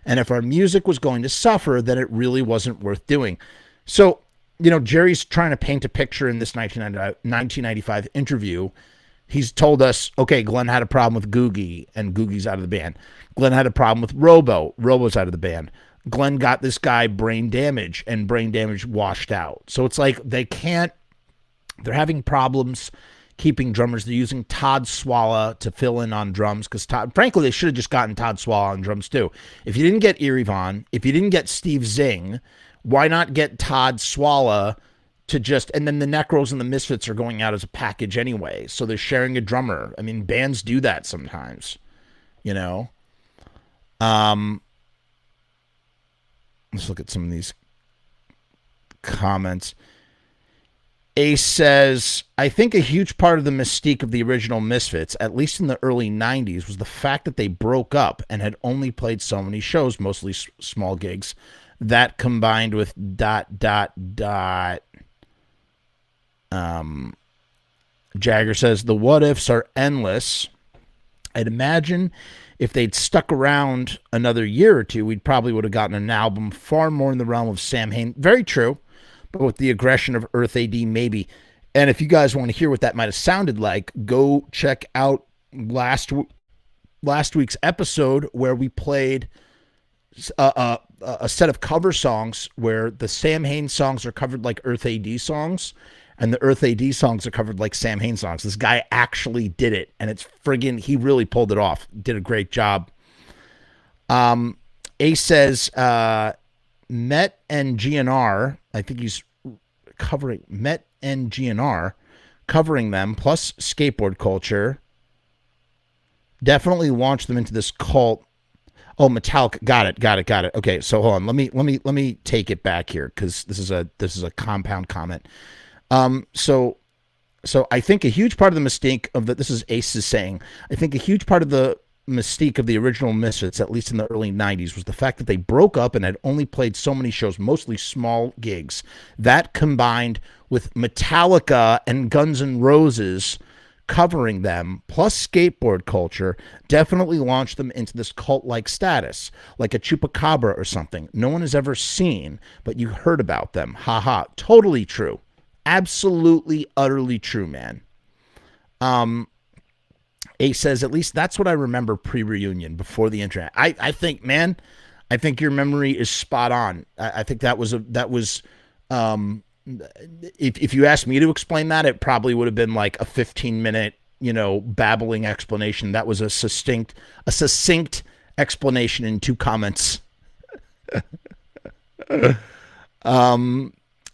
And if our music was going to suffer, then it really wasn't worth doing. So, you know, Jerry's trying to paint a picture in this 1995 interview. He's told us, okay, Glenn had a problem with Googie, and Googie's out of the band. Glenn had a problem with Robo's out of the band. Glenn got this guy Brain Damage, and Brain Damage washed out. So it's like they're having problems keeping drummers. They're using Todd Swalla to fill in on drums, because frankly, they should have just gotten Todd Swalla on drums too. If you didn't get Eerie Von, if you didn't get Steve Zing, why not get Todd Swalla and then the Necros and the Misfits are going out as a package anyway, so they're sharing a drummer. I mean, bands do that sometimes, you know? Let's look at some of these comments. Ace says, I think a huge part of the mystique of the original Misfits, at least in the early 90s, was the fact that they broke up and had only played so many shows, mostly small gigs. That combined with ... Jagger says, the what ifs are endless. I'd imagine if they'd stuck around another year or two, we'd probably would have gotten an album far more in the realm of Sam Hain. Very true. But with the aggression of Earth AD, maybe. And if you guys want to hear what that might have sounded like, go check out last week's episode where we played a set of cover songs where the Sam Hain songs are covered like Earth AD songs, and the Earth AD songs are covered like Sam Hain songs. This guy actually did it, and it's friggin', he really pulled it off. Did a great job. Ace says, Met and GNR, I think he's covering Met and GNR, covering them, plus skateboard culture, definitely launched them into this cult. Oh, Metallica. Got it. Okay, so hold on. Let me take it back here, because this is a compound comment. So I think a huge part of the mistake of this is Ace is saying, I think a huge part of the mystique of the original Misfits, at least in the early 90s, was the fact that they broke up and had only played so many shows, mostly small gigs. That combined with Metallica and Guns N' Roses covering them plus skateboard culture definitely launched them into this cult-like status, like a chupacabra or something no one has ever seen, but you heard about them. Haha. Totally true. Absolutely, utterly true, man. Ace says, at least that's what I remember pre-reunion, before the internet. I think, man, I think your memory is spot on. I think that was if you asked me to explain that, it probably would have been like a 15-minute, babbling explanation. That was a succinct explanation in 2 comments.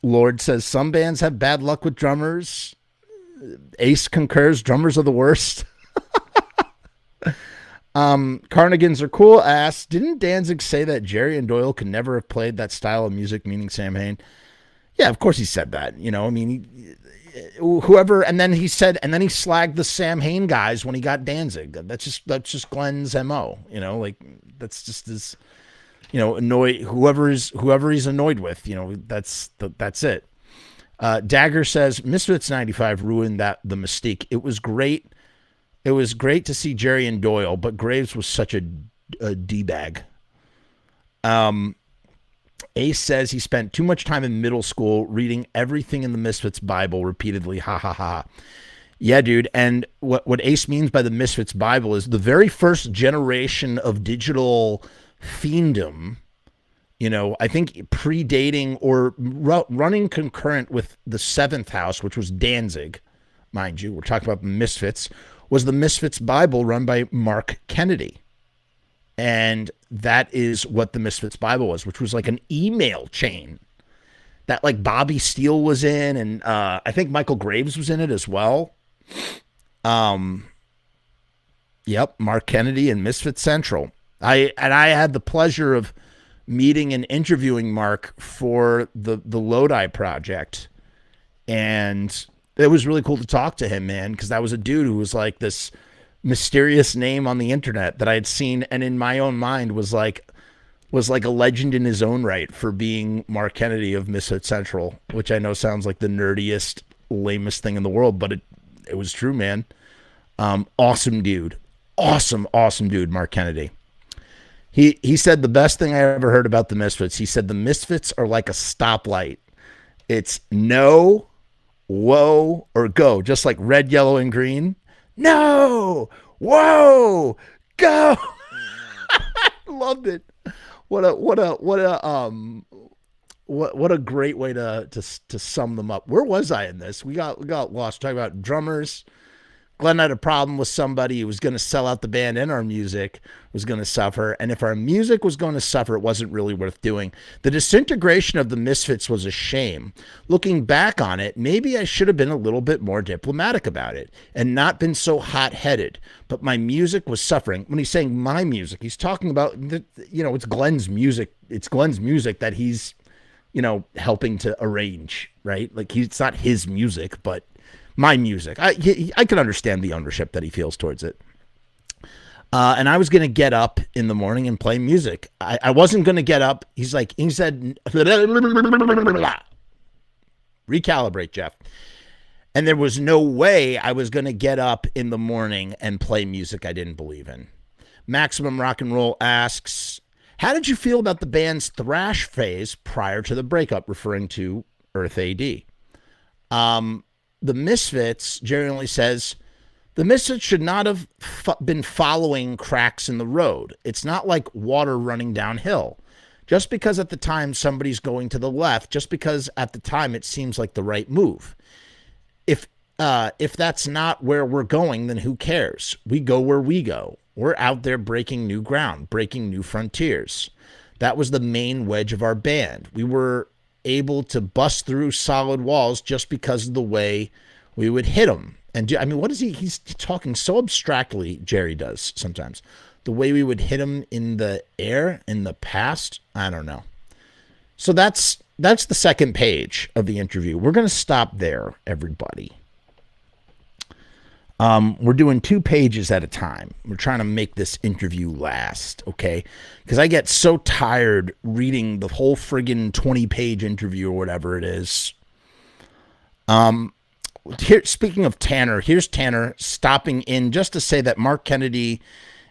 Lord says, some bands have bad luck with drummers. Ace concurs, drummers are the worst. Carnigans are cool. Asks, didn't Danzig say that Jerry and Doyle could never have played that style of music, meaning Sam Hain? Yeah, of course he said that. Whoever, and then he slagged the Sam Hain guys when he got Danzig. That's just Glenn's MO. That's just his, annoy whoever he's annoyed with. That's it. Dagger says Misfits 95 ruined the mystique. It was great. It was great to see Jerry and Doyle, but Graves was such a D-bag. Ace says he spent too much time in middle school reading everything in the Misfits Bible repeatedly. Ha ha ha. Yeah, dude. And what Ace means by the Misfits Bible is the very first generation of digital fiendom, I think predating or running concurrent with the Seventh House, which was Danzig, mind you. We're talking about the Misfits, was the Misfits Bible run by Mark Kennedy. And that is what the Misfits Bible was, which was like an email chain that like Bobby Steele was in. And I think Michael Graves was in it as well. Yep. Mark Kennedy and Misfits Central. I had the pleasure of meeting and interviewing Mark for the Lodi project. And it was really cool to talk to him, man, because that was a dude who was like this mysterious name on the internet that I had seen, and in my own mind was like a legend in his own right for being Mark Kennedy of Misfits Central, which I know sounds like the nerdiest, lamest thing in the world, but it was true, man. Awesome dude. Awesome dude, Mark Kennedy. He said the best thing I ever heard about the Misfits. He said the Misfits are like a stoplight. It's no, whoa, or go, just like red, yellow, and green. No, whoa, go. Loved it. What a great way to sum them up. Where was I in this? We got lost talking about drummers. Glenn had a problem with somebody who was going to sell out the band, and our music was going to suffer. And if our music was going to suffer, it wasn't really worth doing. The disintegration of the Misfits was a shame. Looking back on it, maybe I should have been a little bit more diplomatic about it and not been so hot-headed. But my music was suffering. When he's saying my music, he's talking about, it's Glenn's music. It's Glenn's music that he's, helping to arrange, right? Like it's not his music, but my music. I can understand the ownership that he feels towards it. And I was going to get up in the morning and play music. I wasn't going to get up. He said, recalibrate, Jeff. And there was no way I was going to get up in the morning and play music I didn't believe in. Maximum Rock and Roll asks, how did you feel about the band's thrash phase prior to the breakup, referring to Earth AD? The Misfits generally says, the Misfits should not have been following cracks in the road. It's not like water running downhill. Just because at the time somebody's going to the left, just because at the time it seems like the right move. If that's not where we're going, then who cares? We go where we go. We're out there breaking new ground, breaking new frontiers. That was the main wedge of our band. We were able to bust through solid walls just because of the way we would hit them. And what is he's talking so abstractly, Jerry does sometimes. The way we would hit him in the air, in the past, I don't know. So that's the second page of the interview. We're going to stop there, everybody. We're doing 2 pages at a time. We're trying to make this interview last, okay? Because I get so tired reading the whole friggin' 20-page interview or whatever it is. here, speaking of Tanner, here's Tanner stopping in just to say that Mark Kennedy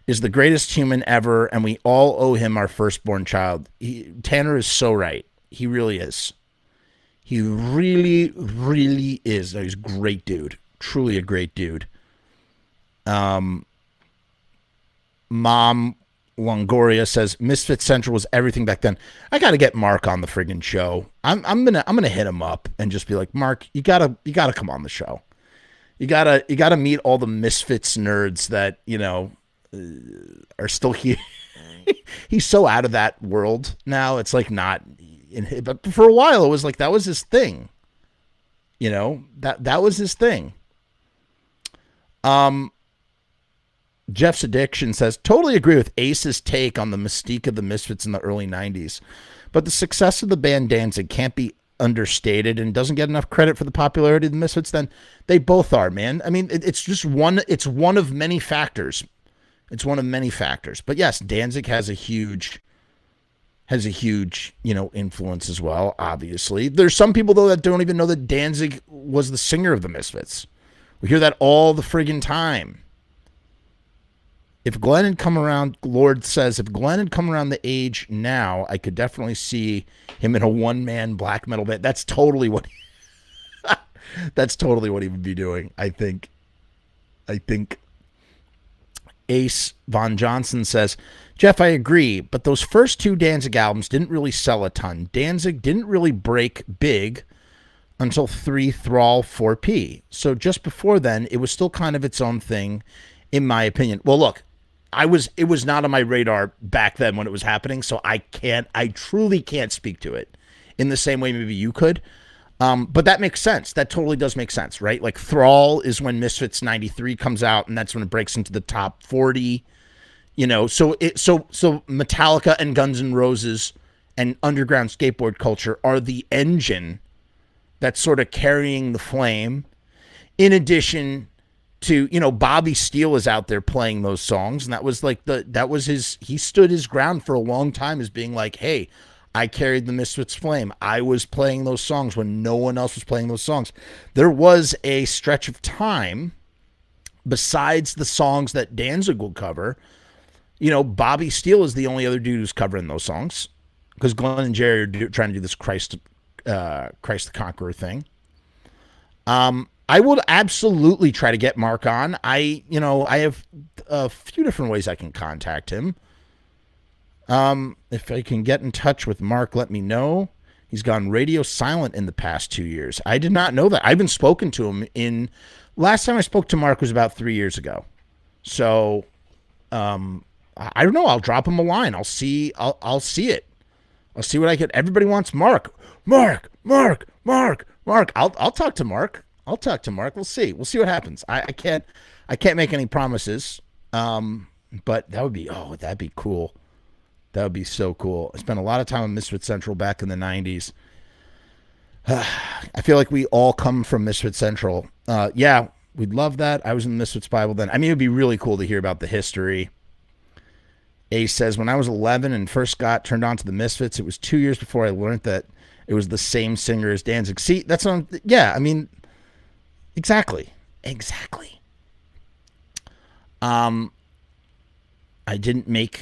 is the greatest human ever, and we all owe him our firstborn child. Tanner is so right. He really is. He really, really is. He's a great dude. Truly a great dude. Mom Longoria says Misfits Central was everything back then. I got to get Mark on the friggin' show. I'm gonna hit him up and just be like, Mark, you gotta come on the show. You gotta meet all the Misfits nerds that are still here. He's so out of that world now. It's like not in, but for a while it was like that was his thing. That was his thing. Jeff's Addiction says, totally agree with Ace's take on the mystique of the Misfits in the early 90s. But the success of the band Danzig can't be understated and doesn't get enough credit for the popularity of the Misfits. Then they both are, man. I mean, it's just one of many factors. It's one of many factors. But yes, Danzig has a huge influence as well, obviously. There's some people, though, that don't even know that Danzig was the singer of the Misfits. We hear that all the friggin' time. If Glenn had come around, Lord says, if Glenn had come around the age now, I could definitely see him in a one-man black metal band. That's totally what he would be doing, I think. Ace Von Johnson says, Jeff, I agree, but those first two Danzig albums didn't really sell a ton. Danzig didn't really break big until 3 Thrall 4P. So just before then, it was still kind of its own thing, in my opinion. Well, look, it was not on my radar back then when it was happening, so I truly can't speak to it in the same way maybe you could. But that makes sense. That totally does make sense, right? Like Thrall is when Misfits 93 comes out, and that's when it breaks into the top 40. So Metallica and Guns N' Roses and underground skateboard culture are the engine that's sort of carrying the flame. In addition to, Bobby Steele is out there playing those songs, and that was like he stood his ground for a long time as being like, hey, I carried the Misfits flame. I was playing those songs when no one else was playing those songs. There was a stretch of time, besides the songs that Danzig will cover, Bobby Steele is the only other dude who's covering those songs, because Glenn and Jerry are trying to do this Christ the Conqueror thing. I would absolutely try to get Mark on. I have a few different ways I can contact him. If I can get in touch with Mark, let me know. He's gone radio silent in the past 2 years. I did not know that. I haven't spoken to him last time I spoke to Mark was about 3 years ago. So, I don't know. I'll drop him a line. I'll see it. I'll see what I could. Everybody wants Mark. Mark. I'll talk to Mark. We'll see what happens. I can't make any promises. But that'd be cool. That would be so cool. I spent a lot of time on Misfit Central back in the 90s. I feel like we all come from Misfit Central. Yeah, we'd love that. I was in the Misfits Bible then. I mean, it would be really cool to hear about the history. Ace says, when I was 11 and first got turned on to the Misfits, it was 2 years before I learned that it was the same singer as Danzig. See, that's on. Yeah, I mean, exactly.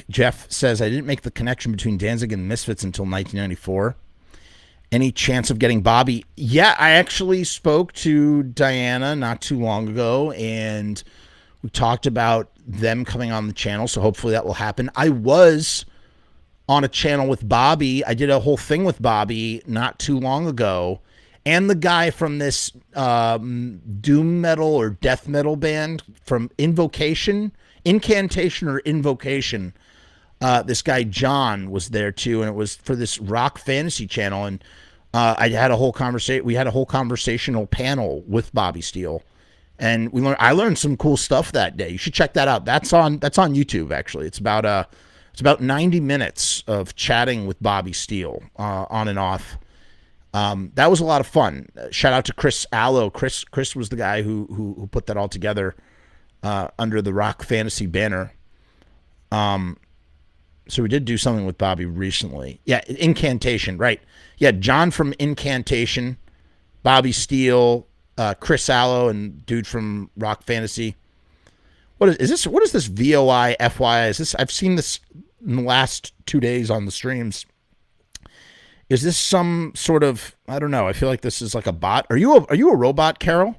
Jeff says, I didn't make the connection between Danzig and Misfits until 1994. Any chance of getting Bobby? Yeah, I actually spoke to Diana not too long ago, and we talked about them coming on the channel, so hopefully that will happen. I was on a channel with Bobby. I did a whole thing with Bobby not too long ago, and the guy from this doom metal or death metal band from Incantation or Invocation. This guy John was there too, and it was for this rock fantasy channel. And I had a whole conversation. We had a whole conversational panel with Bobby Steele, and I learned some cool stuff that day. You should check that out. That's on YouTube actually. It's about 90 minutes of chatting with Bobby Steele on and off. That was a lot of fun. Shout out to Chris Allo. Chris was the guy who put that all together under the rock fantasy banner. So we did do something with Bobby recently. Yeah, Incantation, right. Yeah, John from Incantation, Bobby Steele, Chris Allo and dude from Rock Fantasy. What is this? What is this VOIFY? Is this? I've seen this in the last 2 days on the streams. Is this some sort of? I don't know. I feel like this is like a bot. Are you a robot, Carol?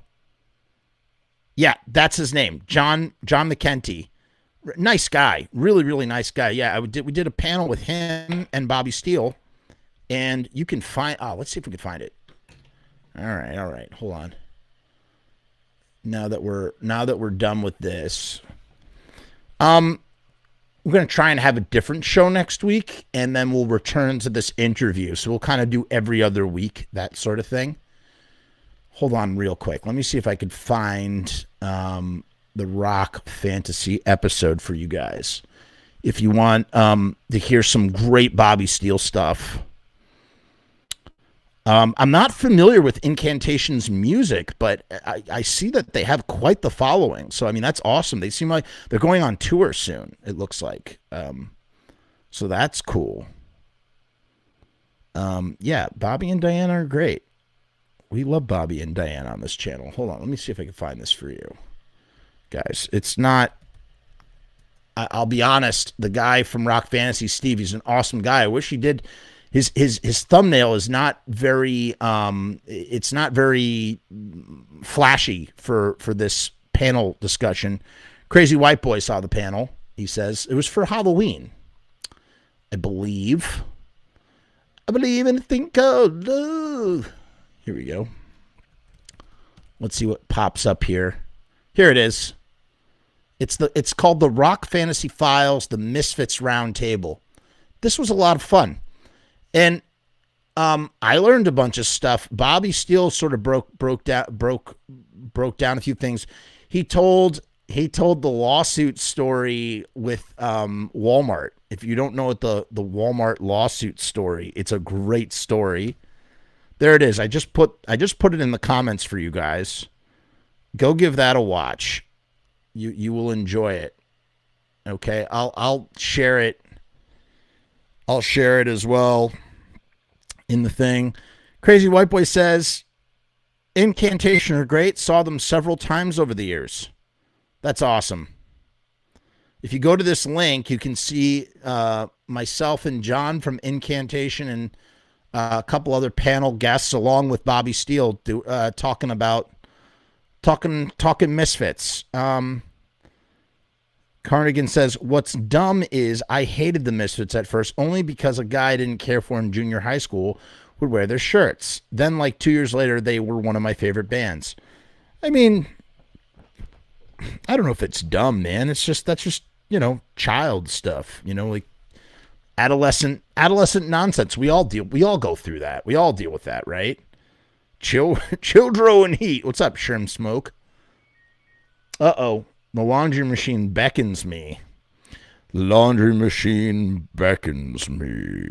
Yeah, that's his name, John McKenty. Nice guy, really really nice guy. Yeah, we did a panel with him and Bobby Steele, and you can find. Oh, let's see if we can find it. All right. Hold on. Now that we're done with this, we're gonna try and have a different show next week, and then we'll return to this interview. So we'll kind of do every other week, that sort of thing. Hold on, real quick. Let me see if I could find the Rock Fantasy episode for you guys. If you want to hear some great Bobby Steele stuff. I'm not familiar with Incantation's music, but I see that they have quite the following. So, I mean, that's awesome. They seem like they're going on tour soon, it looks like. So that's cool. Yeah, Bobby and Diana are great. We love Bobby and Diana on this channel. Hold on, let me see if I can find this for you. Guys, it's not... I'll be honest, the guy from Rock Fantasy, Steve, he's an awesome guy. I wish he did... His thumbnail is not very it's not very flashy for this panel discussion. Crazy White Boy saw the panel. He says it was for Halloween. I believe in a thing called love. Here we go. Let's see what pops up here. Here it is. It's called the Rock Fantasy Files, the Misfits Roundtable. This was a lot of fun. And I learned a bunch of stuff. Bobby Steele sort of broke down a few things. He told the lawsuit story with Walmart. If you don't know what the Walmart lawsuit story, it's a great story. There it is. I just put it in the comments for you guys. Go give that a watch. You will enjoy it. Okay, I'll share it. I'll share it as well in the thing. Crazy White Boy says, Incantation are great. Saw them several times over the years. That's awesome. If you go to this link, you can see myself and John from Incantation and a couple other panel guests along with Bobby Steele talking Misfits. Carnegie says, what's dumb is I hated the Misfits at first only because a guy I didn't care for in junior high school would wear their shirts. Then like 2 years later, they were one of my favorite bands. I mean, I don't know if it's dumb, man. That's just, child stuff, like adolescent nonsense. We all go through that. We all deal with that, right? Childro and heat. What's up, Shrimp Smoke? Uh-oh. The laundry machine beckons me. Laundry machine beckons me.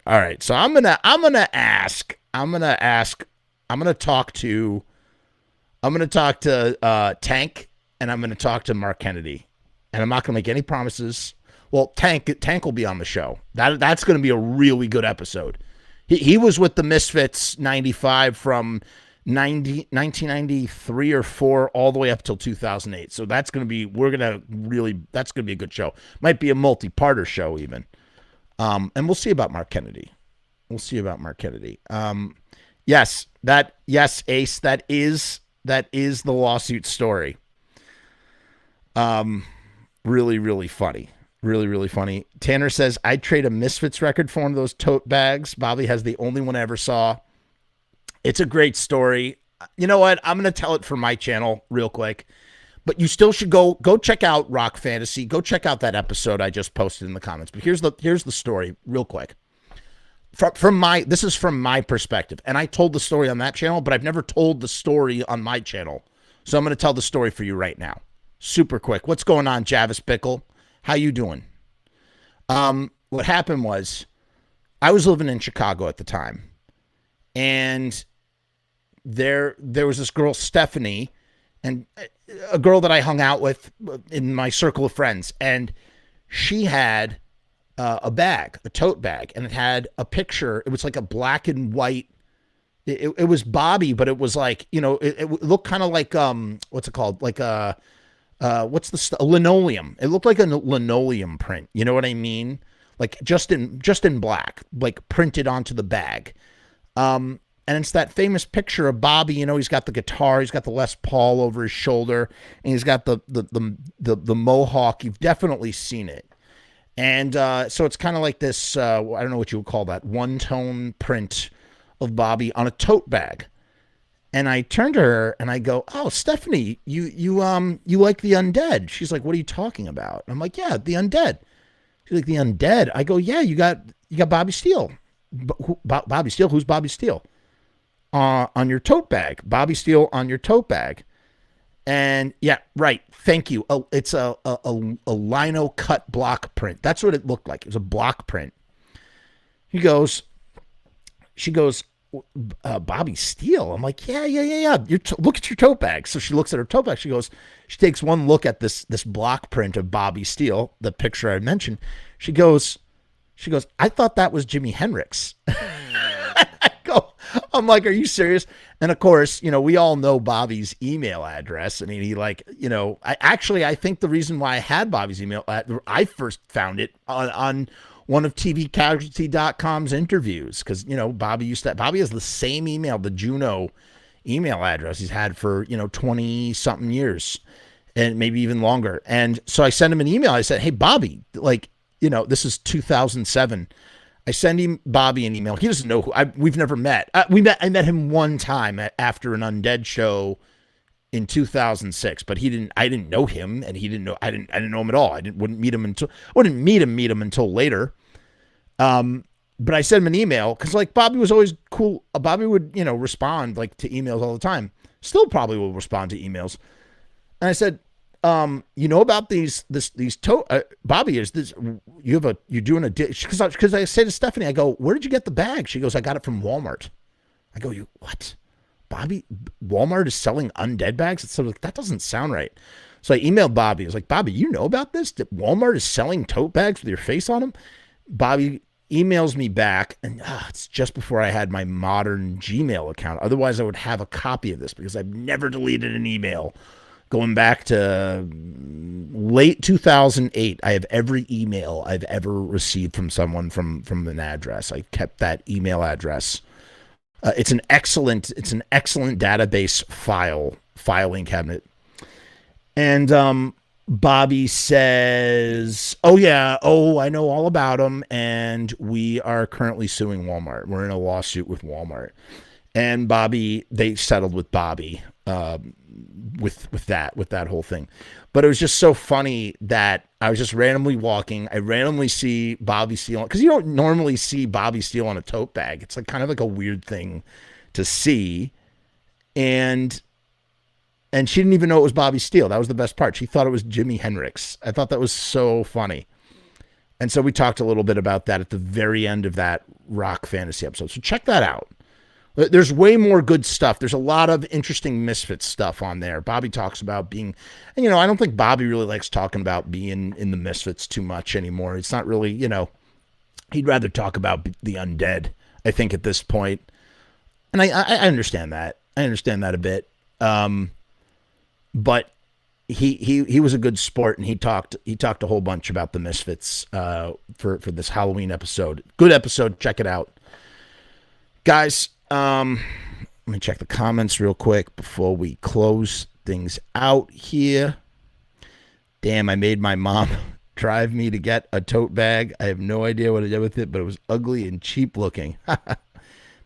All right, so I'm gonna talk to Tank, and I'm gonna talk to Mark Kennedy, and I'm not gonna make any promises. Well, Tank will be on the show. That's gonna be a really good episode. He was with the Misfits 95 from 1993 or 4 all the way up till 2008. So that's going to be, that's going to be a good show. Might be a multi-parter show even. And we'll see about Mark Kennedy. Yes, Ace, that is the lawsuit story. Really, really funny. Really, really funny. Tanner says, I'd trade a Misfits record for one of those tote bags. Bobby has the only one I ever saw. It's a great story. You know what? I'm going to tell it for my channel real quick. But you still should go check out Rock Fantasy. Go check out that episode I just posted in the comments. But here's the story real quick. This is from my perspective. And I told the story on that channel, but I've never told the story on my channel. So I'm going to tell the story for you right now. Super quick. What's going on, Javis Pickle? How you doing? What happened was I was living in Chicago at the time. And there was this girl, Stephanie, and a girl that I hung out with in my circle of friends. And she had a tote bag, and it had a picture. It was like a black and white it was Bobby, but it was like, it looked kind of like what's it called? Like what's linoleum. It looked like a linoleum print. You know what I mean? Like just in black, like printed onto the bag. And it's that famous picture of Bobby. He's got the guitar, he's got the Les Paul over his shoulder, and he's got the mohawk. You've definitely seen it. And so it's kind of like this. I don't know what you would call that, one-tone print of Bobby on a tote bag. And I turned to her and I go, "Oh, Stephanie, you like the undead?" She's like, "What are you talking about?" I'm like, "Yeah, the undead." She's like, "The undead?" I go, "Yeah, you got Bobby Steele." Bobby Steele? Who's Bobby Steele? On your tote bag. Bobby Steele on your tote bag. And yeah, right. Thank you. Oh, it's a lino cut block print. That's what it looked like. It was a block print. She goes, Bobby Steele. I'm like, yeah. Look at your tote bag. So she looks at her tote bag. She takes one look at this block print of Bobby Steele, the picture I mentioned. She goes, I thought that was Jimi Hendrix. I'm like, are you serious? And of course, we all know Bobby's email address. I mean, he I think the reason why I had Bobby's email, I first found it on one of TVCasualty.com's interviews. Cause Bobby has the same email, the Juno email address he's had for, 20 something years and maybe even longer. And so I sent him an email. I said, "Hey, Bobby, this is 2007. I send Bobby an email. He doesn't know we've never met. I met him one time after an Undead show in 2006, but I didn't know him, and he didn't know, I didn't know him at all. Wouldn't meet him until later. But I sent him an email because Bobby was always cool. Bobby would, respond to emails all the time. Still probably will respond to emails. And I said, about these Bobby, is this, you're doing because I say to Stephanie, I go, "Where did you get the bag?" She goes, "I got it from Walmart." I go, "You what? Bobby, Walmart is selling undead bags?" It's sort of that doesn't sound right. So I emailed Bobby. I was like, "Bobby, you know about this? That Walmart is selling tote bags with your face on them?" Bobby emails me back, and it's just before I had my modern Gmail account. Otherwise, I would have a copy of this because I've never deleted an email. Going back to late 2008, I have every email I've ever received from someone from an address. I kept that email address. It's an excellent database filing cabinet. And Bobby says, "Oh yeah, I know all about them, and we are currently suing Walmart. We're in a lawsuit with Walmart." And they settled with Bobby. With that whole thing. But it was just so funny that I was just randomly walking. I randomly see Bobby Steele, because you don't normally see Bobby Steele on a tote bag. It's kind of a weird thing to see. And she didn't even know it was Bobby Steele. That was the best part. She thought it was Jimi Hendrix. I thought that was so funny. And so we talked a little bit about that at the very end of that rock fantasy episode. So check that out. There's way more good stuff. There's a lot of interesting Misfits stuff on there. Bobby talks about being, and I don't think Bobby really likes talking about being in the Misfits too much anymore. It's not really, he'd rather talk about the undead, I think, at this point. And I understand that. I understand that a bit. But he was a good sport, and he talked a whole bunch about the Misfits for this Halloween episode. Good episode. Check it out. Guys, let me check the comments real quick before we close things out here. Damn, I made my mom drive me to get a tote bag. I have no idea what I did with it, but it was ugly and cheap looking.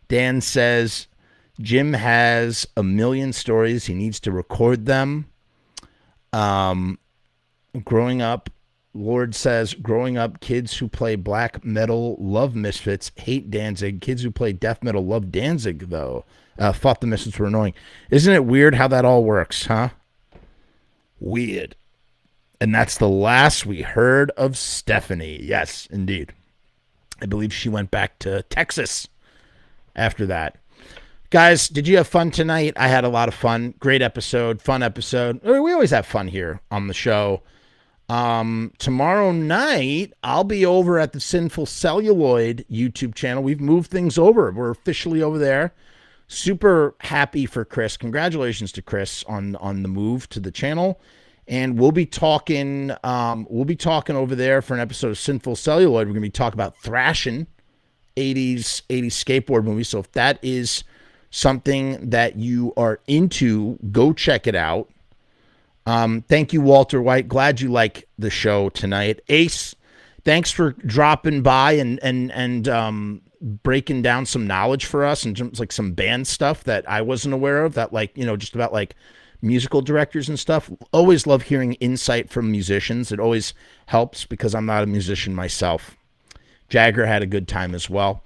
Dan says, Jim has a million stories. He needs to record them. Growing up, Lord says, growing up, kids who play black metal love Misfits, hate Danzig. Kids who play death metal love Danzig, though. Thought the Misfits were annoying. Isn't it weird how that all works, huh? Weird. And that's the last we heard of Stephanie. Yes, indeed. I believe she went back to Texas after that. Guys, did you have fun tonight? I had a lot of fun. Great episode. Fun episode. We always have fun here on the show. Tomorrow night, I'll be over at the Sinful Celluloid YouTube channel. We've moved things over. We're officially over there. super happy for Chris. Congratulations to Chris on the move to the channel. And we'll be talking over there for an episode of Sinful Celluloid. We're going to be talking about thrashing 80s skateboard movies. So if that is something that you are into, go check it out. Thank you, Walter White. Glad you like the show tonight. Ace, thanks for dropping by and breaking down some knowledge for us and just like some band stuff that I wasn't aware of, that like, just about like musical directors and stuff. Always love hearing insight from musicians. It always helps because I'm not a musician myself. Jagger had a good time as well.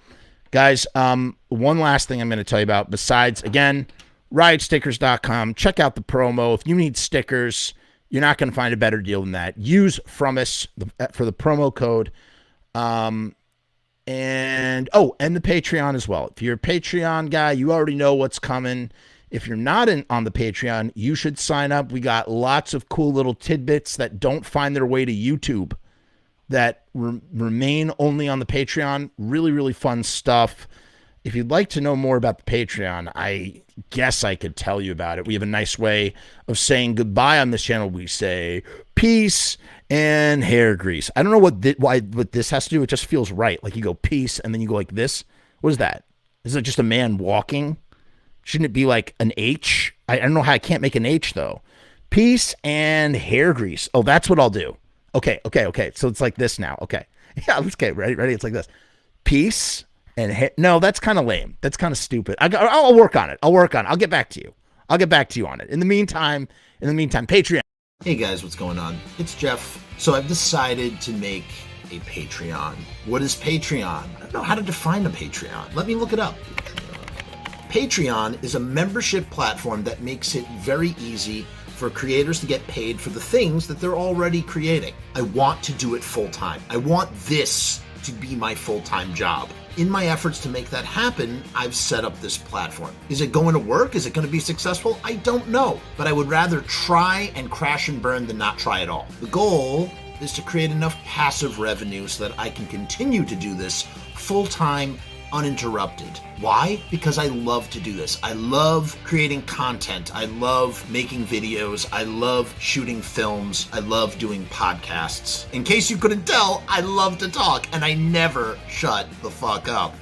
Guys, one last thing I'm going to tell you about besides, again, riotstickers.com. Check out the promo. If you need stickers, you're not going to find a better deal than that. Use Frumess for the promo code. And the Patreon as well. If you're a Patreon guy, you already know what's coming. If you're not on the Patreon, you should sign up. We got lots of cool little tidbits that don't find their way to YouTube that remain only on the Patreon. Really, really fun stuff. If you'd like to know more about the Patreon, I guess I could tell you about it. We have a nice way of saying goodbye on this channel. We say peace and hair grease. I don't know what this has to do. It just feels right. Like you go peace and then you go like this. What is that? Is it just a man walking? Shouldn't it be like an H? I don't know how I can't make an H though. Peace and hair grease. Oh, that's what I'll do. Okay. So it's like this now. Okay. Yeah, let's get ready. It's like this. Peace and no, that's kind of lame. That's kind of stupid. I'll work on it. I'll get back to you. On it. In the meantime, Patreon. Hey guys, what's going on? It's Jeff. So I've decided to make a Patreon. What is Patreon? I don't know how to define a Patreon. Let me look it up. Patreon is a membership platform that makes it very easy for creators to get paid for the things that they're already creating. I want to do it full time. I want this to be my full-time job. In my efforts to make that happen, I've set up this platform. Is it going to work? Is it going to be successful? I don't know, but I would rather try and crash and burn than not try at all. The goal is to create enough passive revenue so that I can continue to do this full-time, uninterrupted. Why? Because I love to do this. I love creating content. I love making videos. I love shooting films. I love doing podcasts. In case you couldn't tell, I love to talk and I never shut the fuck up.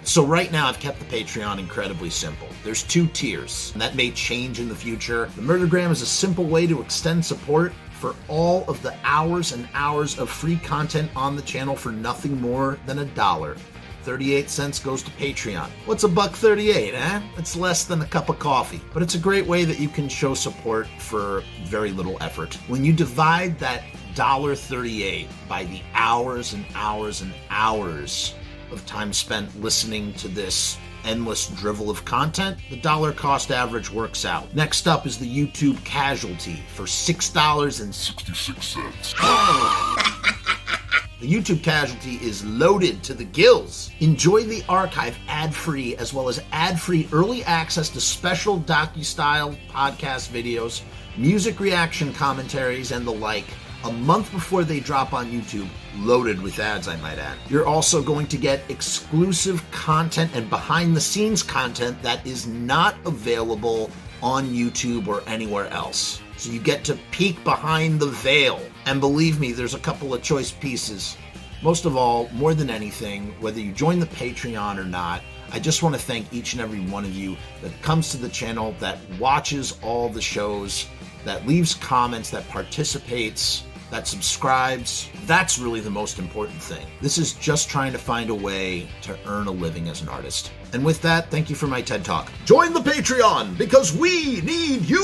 So right now I've kept the Patreon incredibly simple. There's 2 tiers, and that may change in the future. The Murdergram is a simple way to extend support for all of the hours and hours of free content on the channel for nothing more than $1. 38 cents goes to Patreon. What's $1.38, eh? It's less than a cup of coffee, but it's a great way that you can show support for very little effort. When you divide that $1.38 by the hours and hours and hours of time spent listening to this endless drivel of content, the dollar cost average works out. Next up is the YouTube Casualty for $6.66. The YouTube Casualty is loaded to the gills. Enjoy the archive ad-free, as well as ad-free early access to special docu-style podcast videos, music reaction commentaries, and the like, a month before they drop on YouTube, loaded with ads, I might add. You're also going to get exclusive content and behind-the-scenes content that is not available on YouTube or anywhere else. So you get to peek behind the veil. And believe me, there's a couple of choice pieces. Most of all, more than anything, whether you join the Patreon or not, I just want to thank each and every one of you that comes to the channel, that watches all the shows, that leaves comments, that participates, that subscribes. That's really the most important thing. This is just trying to find a way to earn a living as an artist. And with that, thank you for my TED Talk. Join the Patreon because we need you!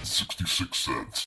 66 cents.